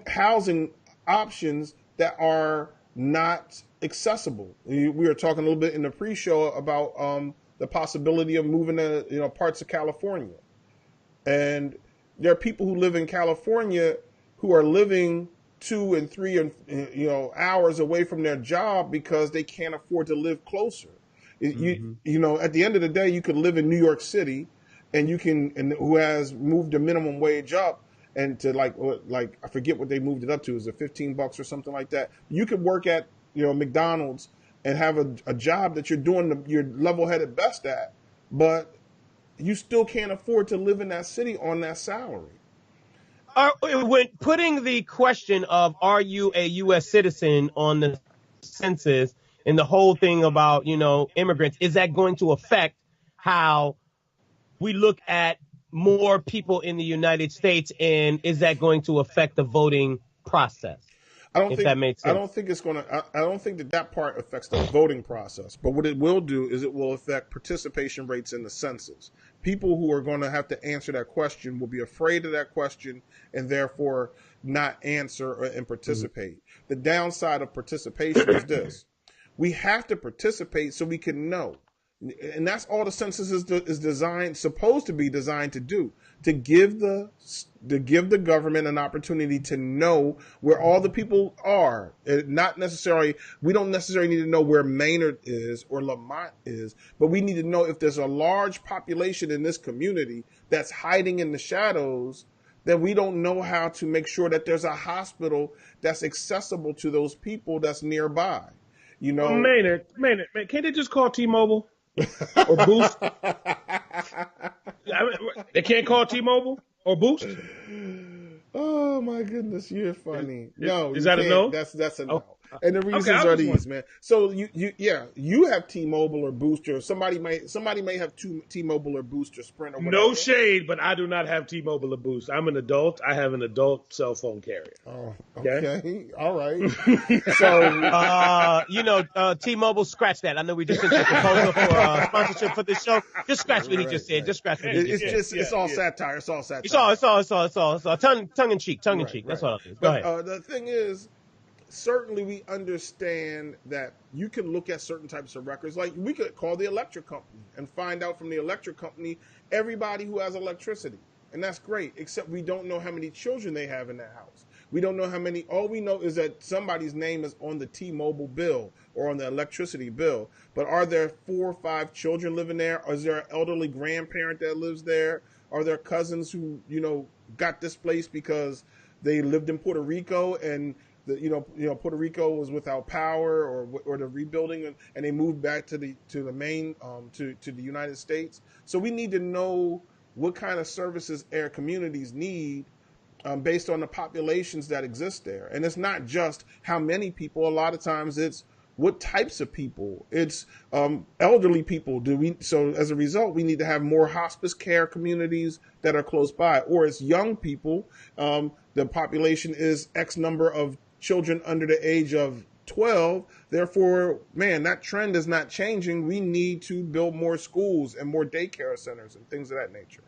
housing options that are not accessible. We were talking a little bit in the pre-show about the possibility of moving to parts of California, and there are people who live in California who are living 2 and 3 hours away from their job because they can't afford to live closer. Mm-hmm. At the end of the day, you could live in New York City, and who has moved the minimum wage up, and to like I forget what they moved it up to, is it $15 or something like that? You could work at McDonald's and have a job that you're doing your level-headed best at, but you still can't afford to live in that city on that salary. When putting the question of are you a U.S. citizen on the census and the whole thing about immigrants, is that going to affect how we look at more people in the United States, and is that going to affect the voting process? That makes sense. I don't think it's going to. I don't think that part affects the voting process. But what it will do is it will affect participation rates in the census. People who are going to have to answer that question will be afraid of that question and therefore not answer and participate. Mm-hmm. The downside of participation is this: we have to participate so we can know. And that's all the census is supposed to be designed to do, to give the government an opportunity to know where all the people are. We don't necessarily need to know where Maynard is or Lamont is, but we need to know if there's a large population in this community that's hiding in the shadows, that we don't know how to make sure that there's a hospital that's accessible to those people that's nearby. Maynard, can't they just call T-Mobile? Or Boost? They can't call T-Mobile or Boost? Oh my goodness, you're funny. No, is that a no? That's a no. And the reasons are these, man. So you have T-Mobile or Boost, or somebody may have T-Mobile or Boost or Sprint or whatever. No shade, but I do not have T-Mobile or Boost. I'm an adult. I have an adult cell phone carrier. Oh, okay. All right. So T-Mobile, scratch that. I know we just sent a proposal for sponsorship for this show. Just scratch what he just said. Just scratch what he just said. It's all satire. It's all satire. It's all tongue in cheek. That's what I think. Go ahead. The thing is, certainly we understand that you can look at certain types of records. Like, we could call the electric company and find out from the electric company everybody who has electricity. And that's great, except we don't know how many children they have in that house. We don't know how many. All we know is that somebody's name is on the T-Mobile bill or on the electricity bill. But are there 4 or 5 children living there? Or is there an elderly grandparent that lives there? Are there cousins who, got displaced because they lived in Puerto Rico and Puerto Rico was without power or the rebuilding, and they moved back to the main to the United States. So we need to know what kind of services our communities need based on the populations that exist there. And it's not just how many people. A lot of times it's what types of people. It's elderly people. So as a result, we need to have more hospice care communities that are close by. Or it's young people. The population is X number of children under the age of 12. Therefore, man, that trend is not changing. We need to build more schools and more daycare centers and things of that nature.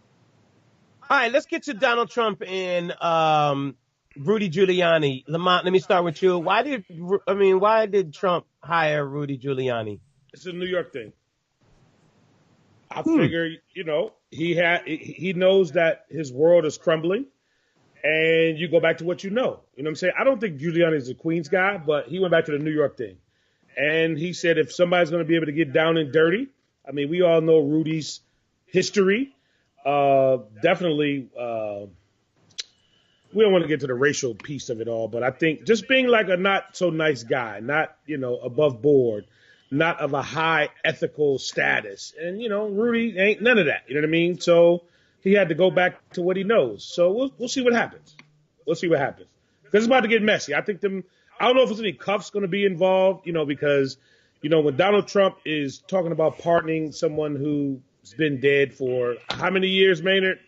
All right, let's get to Donald Trump and Rudy Giuliani. Lamont, let me start with you. Why did Trump hire Rudy Giuliani? It's a New York thing. I figure, he knows that his world is crumbling, and you go back to what you know. You know what I'm saying? I don't think Giuliani's a Queens guy, but he went back to the New York thing. And he said if somebody's going to be able to get down and dirty, I mean, we all know Rudy's history. Definitely, we don't want to get to the racial piece of it all, but I think just being like a not so nice guy, not, above board, not of a high ethical status. And, Rudy ain't none of that. You know what I mean? So he had to go back to what he knows. So we'll see what happens. We'll see what happens. Because it's about to get messy. I don't know if there's any cuffs going to be involved, because, when Donald Trump is talking about pardoning someone who's been dead for how many years, Maynard?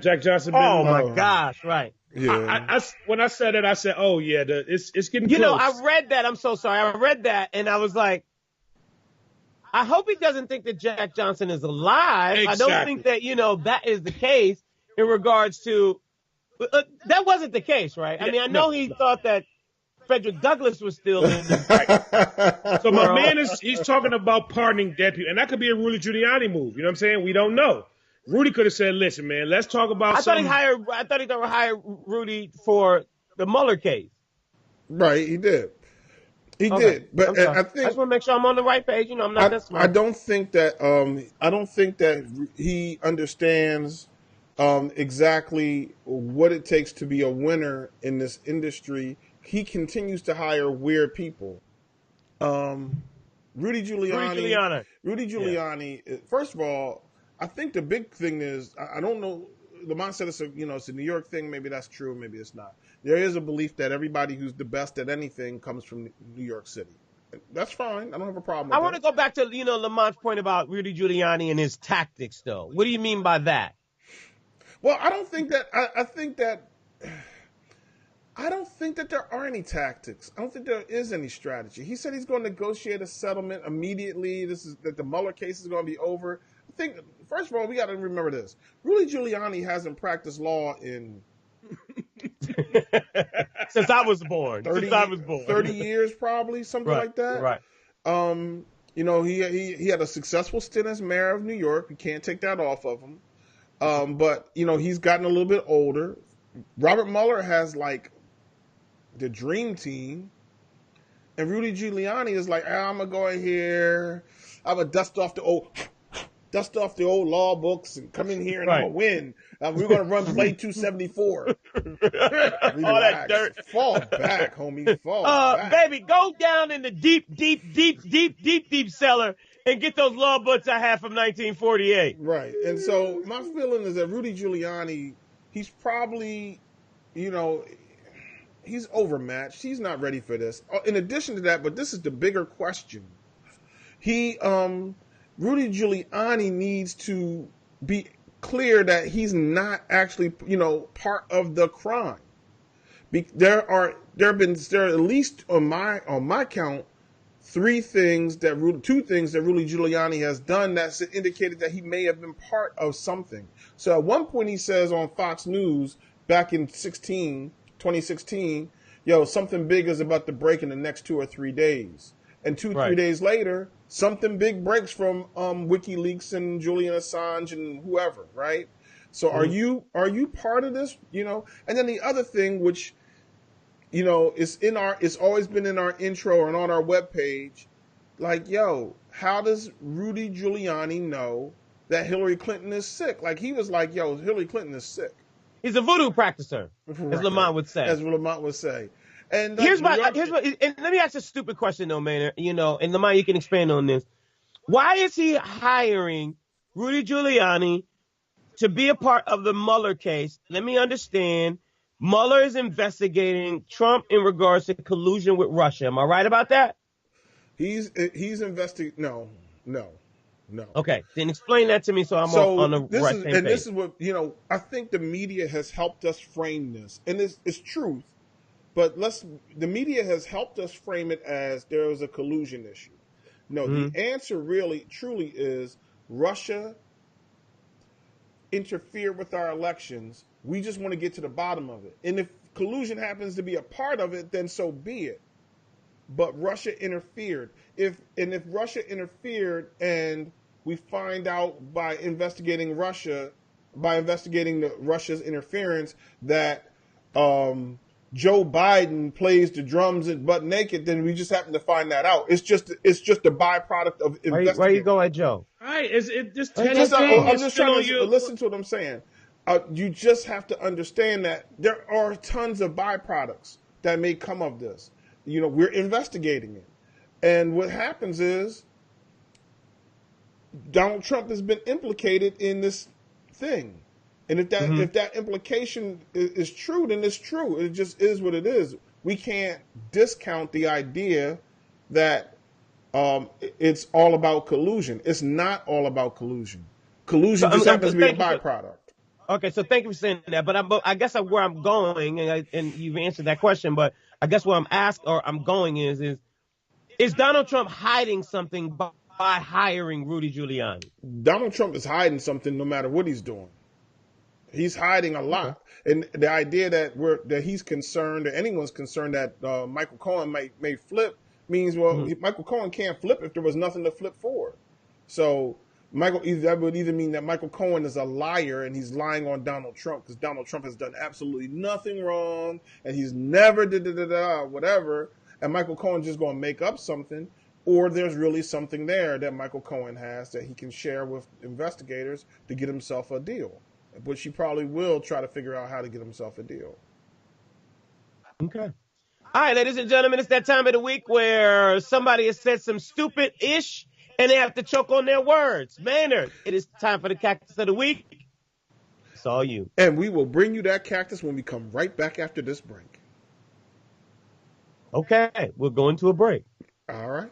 Jack Johnson. Oh, my gosh, right. Yeah. When I said it, I said, oh, yeah, it's getting close. I read that. I'm so sorry. I read that, and I was like, I hope he doesn't think that Jack Johnson is alive. Exactly. I don't think that, that is the case in regards to that wasn't the case, right? I mean, I know he thought that Frederick Douglass was still in the right. So my man he's talking about pardoning dead people, and that could be a Rudy Giuliani move. You know what I'm saying? We don't know. Rudy could have said, listen, man, let's talk about I thought he hired Rudy for the Mueller case. Right, he did. He did, but I think I just want to make sure I'm on the right page. I'm not that smart. I don't think that he understands exactly what it takes to be a winner in this industry. He continues to hire weird people. Rudy Giuliani. Yeah. First of all, I think the big thing is I don't know. Lamont said it's a New York thing. Maybe that's true. Maybe it's not. There is a belief that everybody who's the best at anything comes from New York City. That's fine. I don't have a problem with that. I want to go back to, Lamont's point about Rudy Giuliani and his tactics, though. What do you mean by that? Well, I don't think that there are any tactics. I don't think there is any strategy. He said he's going to negotiate a settlement immediately. That the Mueller case is going to be over. I think, first of all, we got to remember this. Rudy Giuliani hasn't practiced law in since I was born. 30 years, probably, something like that. Right. He had a successful stint as mayor of New York. We can't take that off of him. But he's gotten a little bit older. Robert Mueller has like the dream team, and Rudy Giuliani is like, I'm gonna go in here. I'm gonna dust off the old law books and come in here and I'm gonna win. We're gonna play 274. All that dirt. Fall back, homie. Fall back. Baby, go down in the deep cellar and get those law books I had from 1948. Right. And so my feeling is that Rudy Giuliani, he's probably, he's overmatched. He's not ready for this. In addition to that, but this is the bigger question. Rudy Giuliani needs to be clear that he's not actually, part of the crime. There are at least on my count, two things that Rudy Giuliani has done that's indicated that he may have been part of something. So at one point he says on Fox News back in 2016, something big is about to break in the next 2 or 3 days. And 3 days later, something big breaks from WikiLeaks and Julian Assange and whoever, right? So are you part of this? And then the other thing, which it's always been in our intro and on our webpage, like, how does Rudy Giuliani know that Hillary Clinton is sick? Like, he was like, Hillary Clinton is sick. He's a voodoo practicer, as Lamont would say. And here's what, and let me ask a stupid question though, Maynard, and Lamont, you can expand on this. Why is he hiring Rudy Giuliani to be a part of the Mueller case? Let me understand. Mueller is investigating Trump in regards to collusion with Russia. Am I right about that? He's investigating. No. Okay, then explain that to me so I'm on the right same page. This is what, I think the media has helped us frame this. And it's truth. But the media has helped us frame it as there was a collusion issue. No, the answer really, truly is Russia interfered with our elections. We just want to get to the bottom of it. And if collusion happens to be a part of it, then so be it. But Russia interfered. If Russia interfered and we find out by investigating Russia's interference that Joe Biden plays the drums and butt naked, then we just happen to find that out. It's just a byproduct of investigating. Where you go at Joe? Right. I'm just trying to listen to what I'm saying. You just have to understand that there are tons of byproducts that may come of this. We're investigating it. And what happens is Donald Trump has been implicated in this thing. And if that implication is true, then it's true. It just is what it is. We can't discount the idea that it's all about collusion. It's not all about collusion. Collusion just happens to be a byproduct. Okay, so thank you for saying that. But I guess where I'm going, and you've answered that question, but I guess where I'm going is Donald Trump hiding something by hiring Rudy Giuliani? Donald Trump is hiding something no matter what he's doing. He's hiding a lot. And the idea that he's concerned, or anyone's concerned that Michael Cohen may flip means, Michael Cohen can't flip if there was nothing to flip for. So that would either mean that Michael Cohen is a liar and he's lying on Donald Trump because Donald Trump has done absolutely nothing wrong and he's never whatever, and Michael Cohen's just going to make up something, or there's really something there that Michael Cohen has that he can share with investigators to get himself a deal, which he probably will try to figure out how to get himself a deal. Okay. All right, ladies and gentlemen, it's that time of the week where somebody has said some stupid-ish and they have to choke on their words. Maynard, it is time for the Cactus of the Week. It's all you. And we will bring you that cactus when we come right back after this break. Okay, we'll go into a break. All right.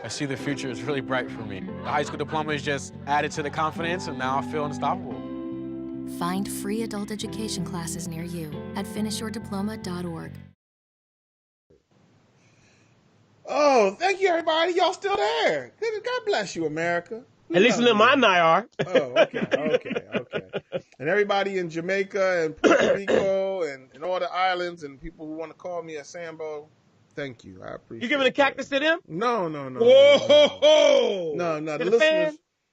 I see the future is really bright for me. The high school diploma is just added to the confidence, and now I feel unstoppable. Find free adult education classes near you at finishyourdiploma.org. Oh, thank you, everybody. Y'all still there. God bless you, America. At least Lim and I are. Oh, okay. And everybody in Jamaica and Puerto Rico and all the islands and people who want to call me a Sambo, thank you. I appreciate it. You giving a cactus to them? No. Whoa! No.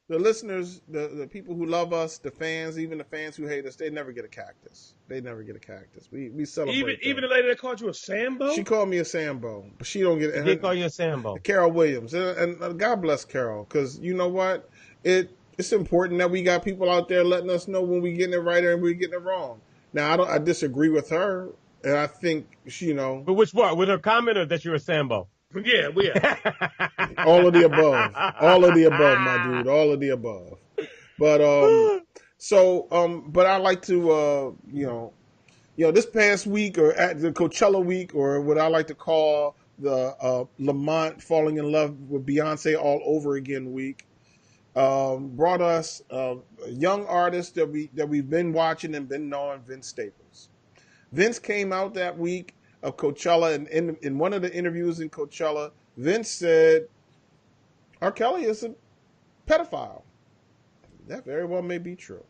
The listeners, the people who love us, the fans, even the fans who hate us, they never get a cactus. We celebrate Even the lady that called you a Sambo? She called me a Sambo, but she don't get it. They call you a Sambo. Carol Williams. And God bless Carol, because you know what? It's important that we got people out there letting us know when we're getting it right and we're getting it wrong. Now, I disagree with her, and I think she, But which part? With her comment or that you're a Sambo? Yeah, we are. All of the above. All of the above, my dude. All of the above. But but I like to this past week, or at the Coachella week, or what I like to call the Lamont falling in love with Beyonce all over again week, brought us a young artist that we've been watching and been knowing, Vince Staples. Vince came out that week of Coachella, and in one of the interviews in Coachella, Vince said R. Kelly is a pedophile. That very well may be true.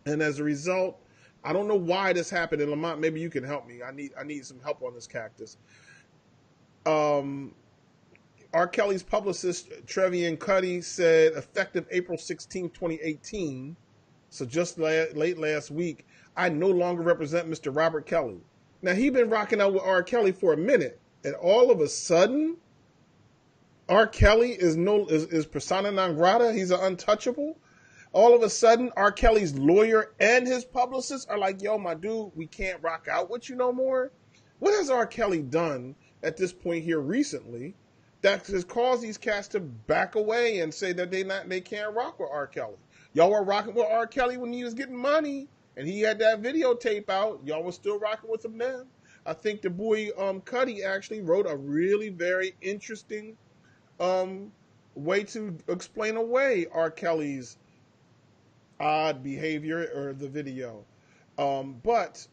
And as a result, I don't know why this happened. And Lamont, maybe you can help me. I need some help on this cactus. R. Kelly's publicist, Trevian Cuddy, said effective April 16, 2018, so just late last week, I no longer represent Mr. Robert Kelly. Now, he'd been rocking out with R. Kelly for a minute, and all of a sudden, R. Kelly is persona non grata. He's an untouchable. All of a sudden, R. Kelly's lawyer and his publicist are like, yo, my dude, we can't rock out with you no more. What has R. Kelly done at this point here recently that has caused these cats to back away and say that they can't rock with R. Kelly? Y'all were rocking with R. Kelly when he was getting money, and he had that videotape out. Y'all were still rocking with him then. I think the boy Cuddy actually wrote a really very interesting way to explain away R. Kelly's odd behavior or the video. But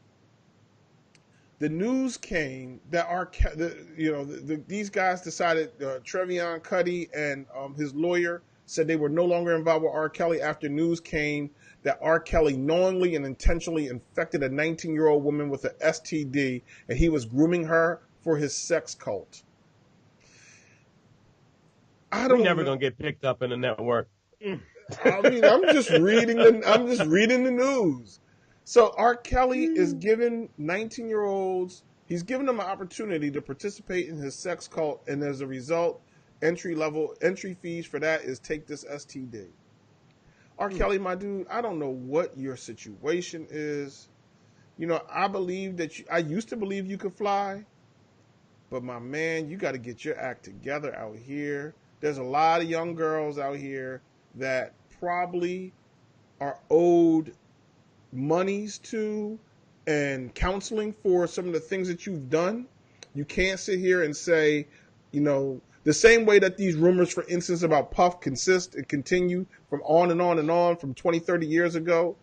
the news came that these guys decided, Trevion Cuddy and his lawyer said they were no longer involved with R. Kelly after news came that R. Kelly knowingly and intentionally infected a 19-year-old woman with an STD, and he was grooming her for his sex cult. We're never gonna get picked up in the network. I mean, I'm just reading the news. So R. Kelly is giving 19-year-olds, he's giving them an opportunity to participate in his sex cult, and as a result, entry fees for that is take this STD. R. Kelly, my dude, I don't know what your situation is. You know, I used to believe you could fly, but my man, you got to get your act together out here. There's a lot of young girls out here that probably are owed monies to and counseling for some of the things that you've done. You can't sit here and say, you know, the same way that these rumors, for instance, about Puff consist and continue from on and on and on from 20, 30 years ago.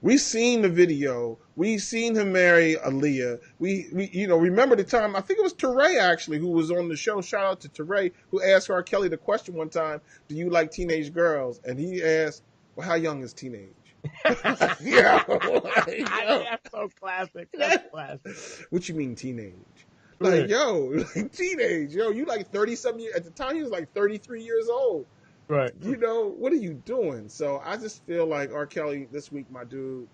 We've seen the video. We've seen him marry Aaliyah. We remember the time, I think it was Teray actually, who was on the show. Shout out to Teray, who asked R. Kelly the question one time, do you like teenage girls? And he asked, well, how young is teenage? That's so classic. That's classic. What you mean teenage? Like, teenage, you like 30-something years. At the time, he was like 33 years old. Right. You know, what are you doing? So I just feel like R. Kelly this week, my dude,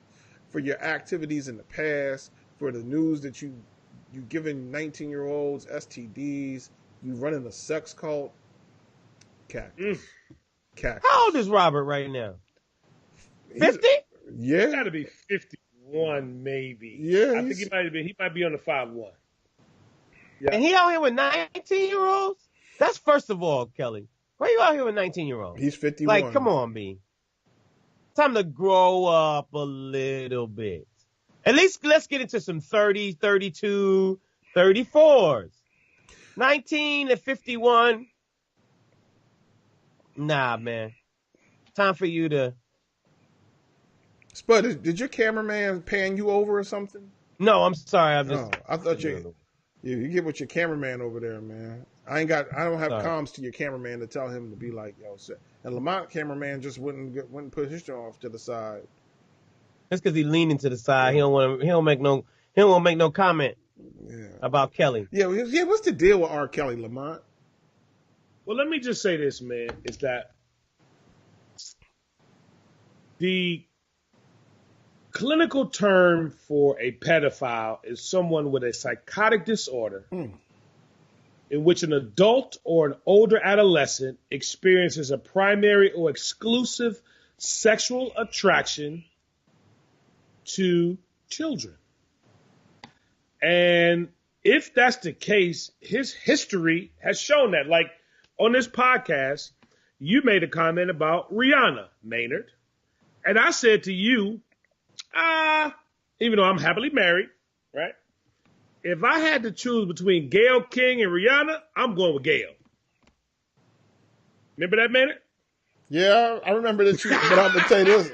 for your activities in the past, for the news that you giving 19-year-olds STDs, you running a sex cult, cactus. How old is Robert right now? 50? Yeah. Got to be 51, maybe. Yeah. I think he might be on the 5'1". Yeah. And he out here with 19-year-olds? That's first of all, Kelly. Why you out here with 19-year-olds? He's 51. Like, come on, B. Time to grow up a little bit. At least let's get into some 30, 32, 34s. 19 to 51. Nah, man. Time for you to... Spud, did your cameraman pan you over or something? No, I'm sorry. I thought you get with your cameraman over there, man. I don't have comms to your cameraman to tell him to be like, yo, and Lamont cameraman just wouldn't put his show off to the side. That's because he's leaning to the side. He don't want to make no comment about Kelly. Yeah. What's the deal with R. Kelly, Lamont? Well, let me just say this, man, is that the clinical term for a pedophile is someone with a psychotic disorder in which an adult or an older adolescent experiences a primary or exclusive sexual attraction to children. And if that's the case, his history has shown that. Like on this podcast, you made a comment about Rihanna, Maynard. And I said to you, even though I'm happily married, right? If I had to choose between Gayle King and Rihanna, I'm going with Gayle. Remember that, Maynard? Yeah, I remember that. But I'm gonna tell you this: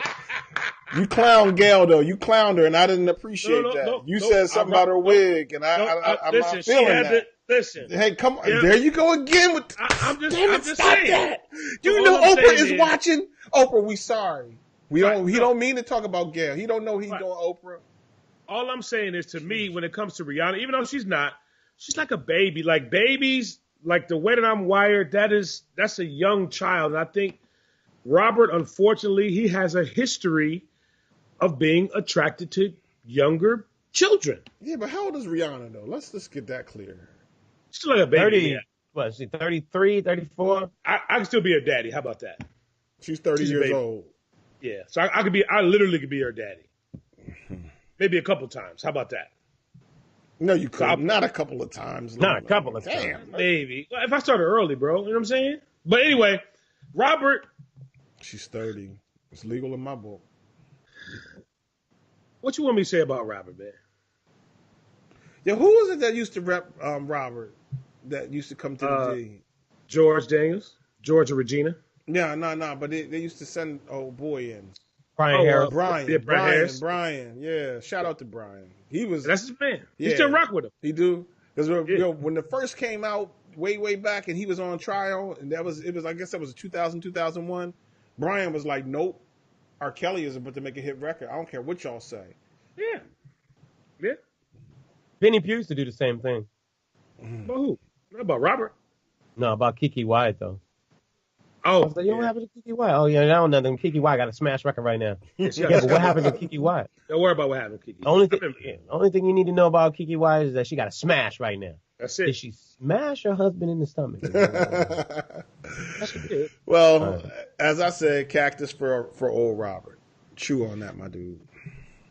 you clowned Gayle, though. You clowned her, and I didn't appreciate that. You said something about her wig, and I'm listen, not feeling that. Listen. Hey, come on! Yeah. There you go again with. I'm just stop saying. That. You know Oprah is watching. Oprah, we sorry. He don't mean to talk about Gayle. He don't know he's doing Oprah. All I'm saying is, to me, when it comes to Rihanna, even though she's not, she's like a baby. Like babies, like the way that I'm wired, that's a young child. And I think Robert, unfortunately, he has a history of being attracted to younger children. Yeah, but how old is Rihanna, though? Let's just get that clear. She's like a baby. 30, yeah. What, is she 33, 34? I can still be her daddy. How about that? She's 30 years old. Yeah, so I literally could be her daddy. Maybe a couple times. How about that? No, you could. Not a couple of times. Not a couple of times. Maybe. Well, if I started early, bro. You know what I'm saying? But anyway, Robert. She's 30. It's legal in my book. What you want me to say about Robert, man? Yeah, who was it that used to rep Robert that used to come to the G? George Daniels. George and Regina. Yeah, no, but they used to send old boy in. Brian Harris. Brian, Yeah, Brian Harris. Brian. Yeah, shout out to Brian. He was. That's his man. Yeah. He still rock with him. He do because when the first came out way back and he was on trial and it was I guess that was 2000 2001. Brian was like, nope, R. Kelly is about to make a hit record. I don't care what y'all say. Yeah. Benny Pugh used to do the same thing. About who? Not about Robert. No, about Kiki Wyatt though. Oh, I was like, you know what happened to Kiki Wyatt? Oh yeah, I don't know nothing. Kiki Wyatt got a smash record right now. Yeah, but what happened to Kiki Wyatt? Don't worry about what happened to Kiki. Only thing you need to know about Kiki Wyatt is that she got a smash right now. That's it. Did she smash her husband in the stomach? Well, as I said, cactus for old Robert. Chew on that, my dude.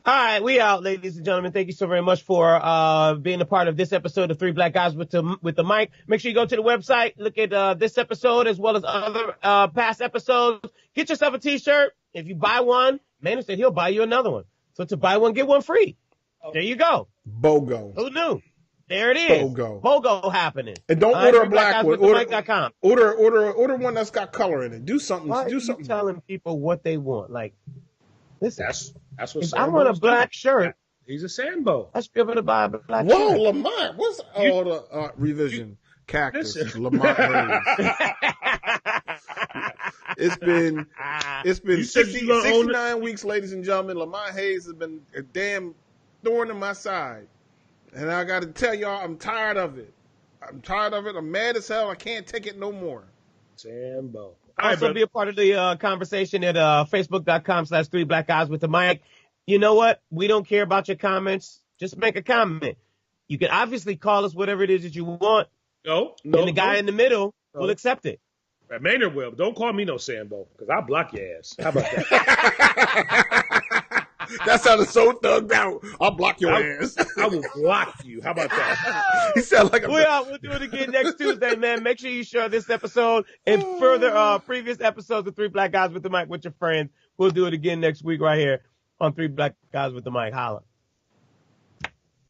All right, we out, ladies and gentlemen. Thank you so very much for being a part of this episode of Three Black Guys with the Mic. Make sure you go to the website, look at this episode as well as other past episodes. Get yourself a T-shirt. If you buy one, Maynard said he'll buy you another one. So to buy one, get one free. There you go. BOGO. Who knew? There it is. BOGO happening. And don't order a black one. Order one that's got color in it. Do something. Why do are something. you telling people what they want? Like, listen. That's what if I want a black shirt. He's a Sambo. I should be able to buy a black shirt. Whoa, Lamont. What's all the revision? Cactus. Lamont Hayes. It's been 69 weeks, ladies and gentlemen. Lamont Hayes has been a damn thorn in my side. And I got to tell y'all, I'm tired of it. I'm mad as hell. I can't take it no more. Sambo. Also, be a part of the conversation at facebook.com/3 Black Guys with the Mic. You know what? We don't care about your comments. Just make a comment. You can obviously call us whatever it is that you want. No. And the guy in the middle will accept it. Maynard will. Don't call me no Sambo because I'll block your ass. How about that? That sounded so thugged out. I'll block your ass. I will block you. How about that? He sounded like We'll do it again next Tuesday, man. Make sure you share this episode and further previous episodes of Three Black Guys with the Mic with your friends. We'll do it again next week right here on Three Black Guys with the Mic. Holla.